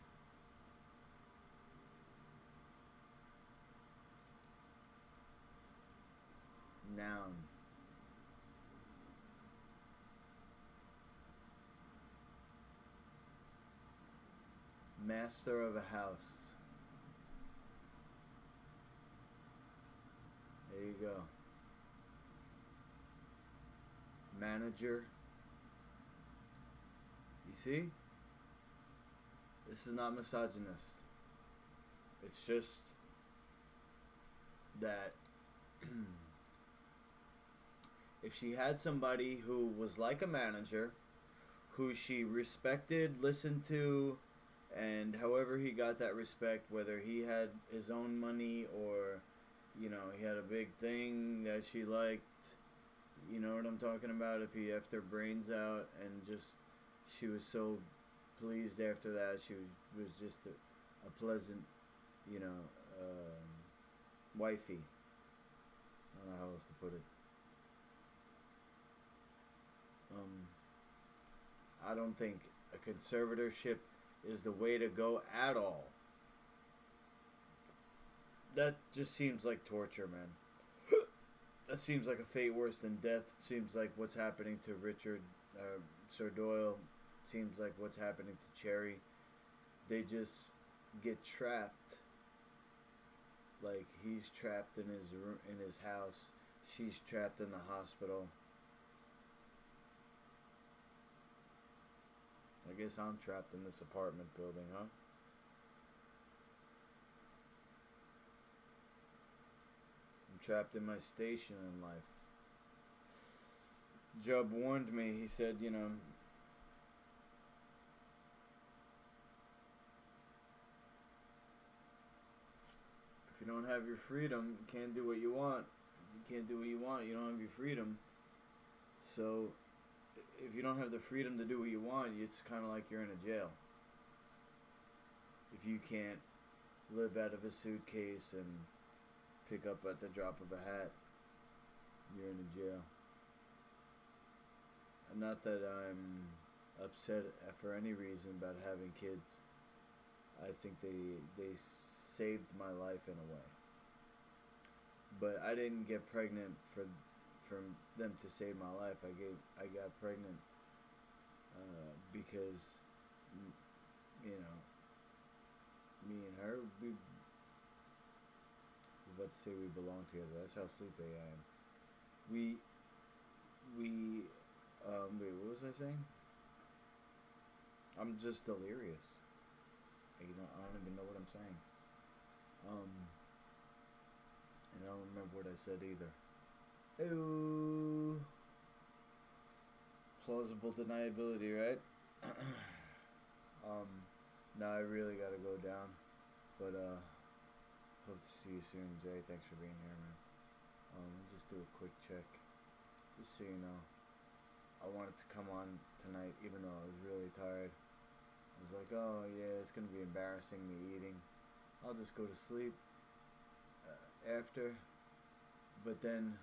[SPEAKER 1] noun. Master of a house. There you go. Manager. You see? This is not misogynist. It's just that if she had somebody who was like a manager, who she respected, listened to, and however he got that respect, whether he had his own money or, you know, he had a big thing that she liked, you know what I'm talking about? If he effed her brains out and just, she was so pleased after that, she was just a pleasant, you know, wifey. I don't know how else to put it. I don't think a conservatorship is the way to go at all. That just seems like torture, man. That seems like a fate worse than death. It seems like what's happening to Richard Sir Doyle. It seems like what's happening to Cherry. They just get trapped. Like he's trapped in his room, in his house. She's trapped in the hospital. I guess I'm trapped in this apartment building, huh? I'm trapped in my station in life. Job warned me. He said, you know, if you don't have your freedom, you can't do what you want. If you can't do what you want, you don't have your freedom. So if you don't have the freedom to do what you want, it's kind of like you're in a jail. If you can't live out of a suitcase and pick up at the drop of a hat, you're in a jail. And not that I'm upset for any reason about having kids. I think they saved my life in a way. but I didn't get pregnant from them to save my life. I got pregnant because you know, me and her, we about to say we belong together. That's how sleepy I am. We wait, what was I saying? I'm just delirious. I don't even know what I'm saying. And I don't remember what I said either. Ooh. Plausible deniability, right? Now I really gotta go down. But, hope to see you soon, Jay. Thanks for being here, man. Just do a quick check. Just so you know. I wanted to come on tonight, even though I was really tired. I was like, oh, yeah, it's gonna be embarrassing me eating. I'll just go to sleep after. But then,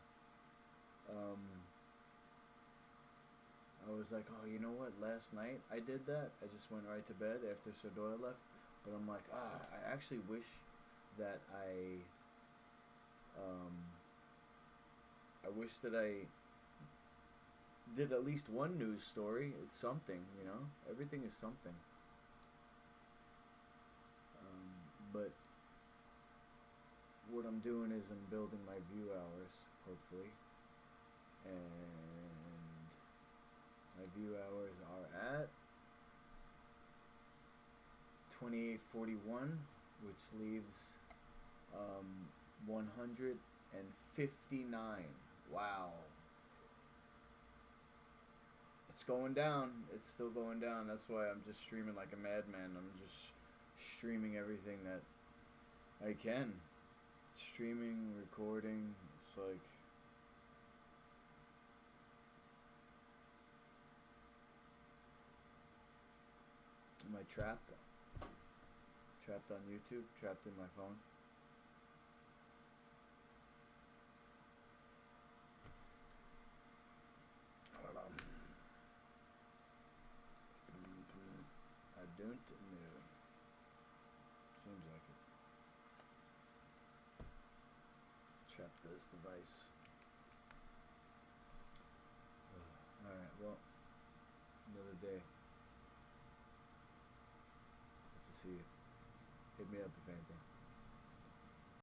[SPEAKER 1] I was like, oh, you know what? Last night I did that. I just went right to bed after Sir Doyle left. But I'm like, I actually wish that I wish that I did at least one news story. It's something, you know? Everything is something. But what I'm doing is I'm building my view hours, hopefully. And my view hours are at 2841, which leaves 159. Wow. It's going down. It's still going down. That's why I'm just streaming like a madman. I'm just streaming everything that I can. Streaming, recording. It's like... Am I trapped? Trapped on YouTube? Trapped in my phone? Hold on. I don't know. Seems like it. Trapped this device. Alright, well, another day. Hope to see you. Hit me up if anything.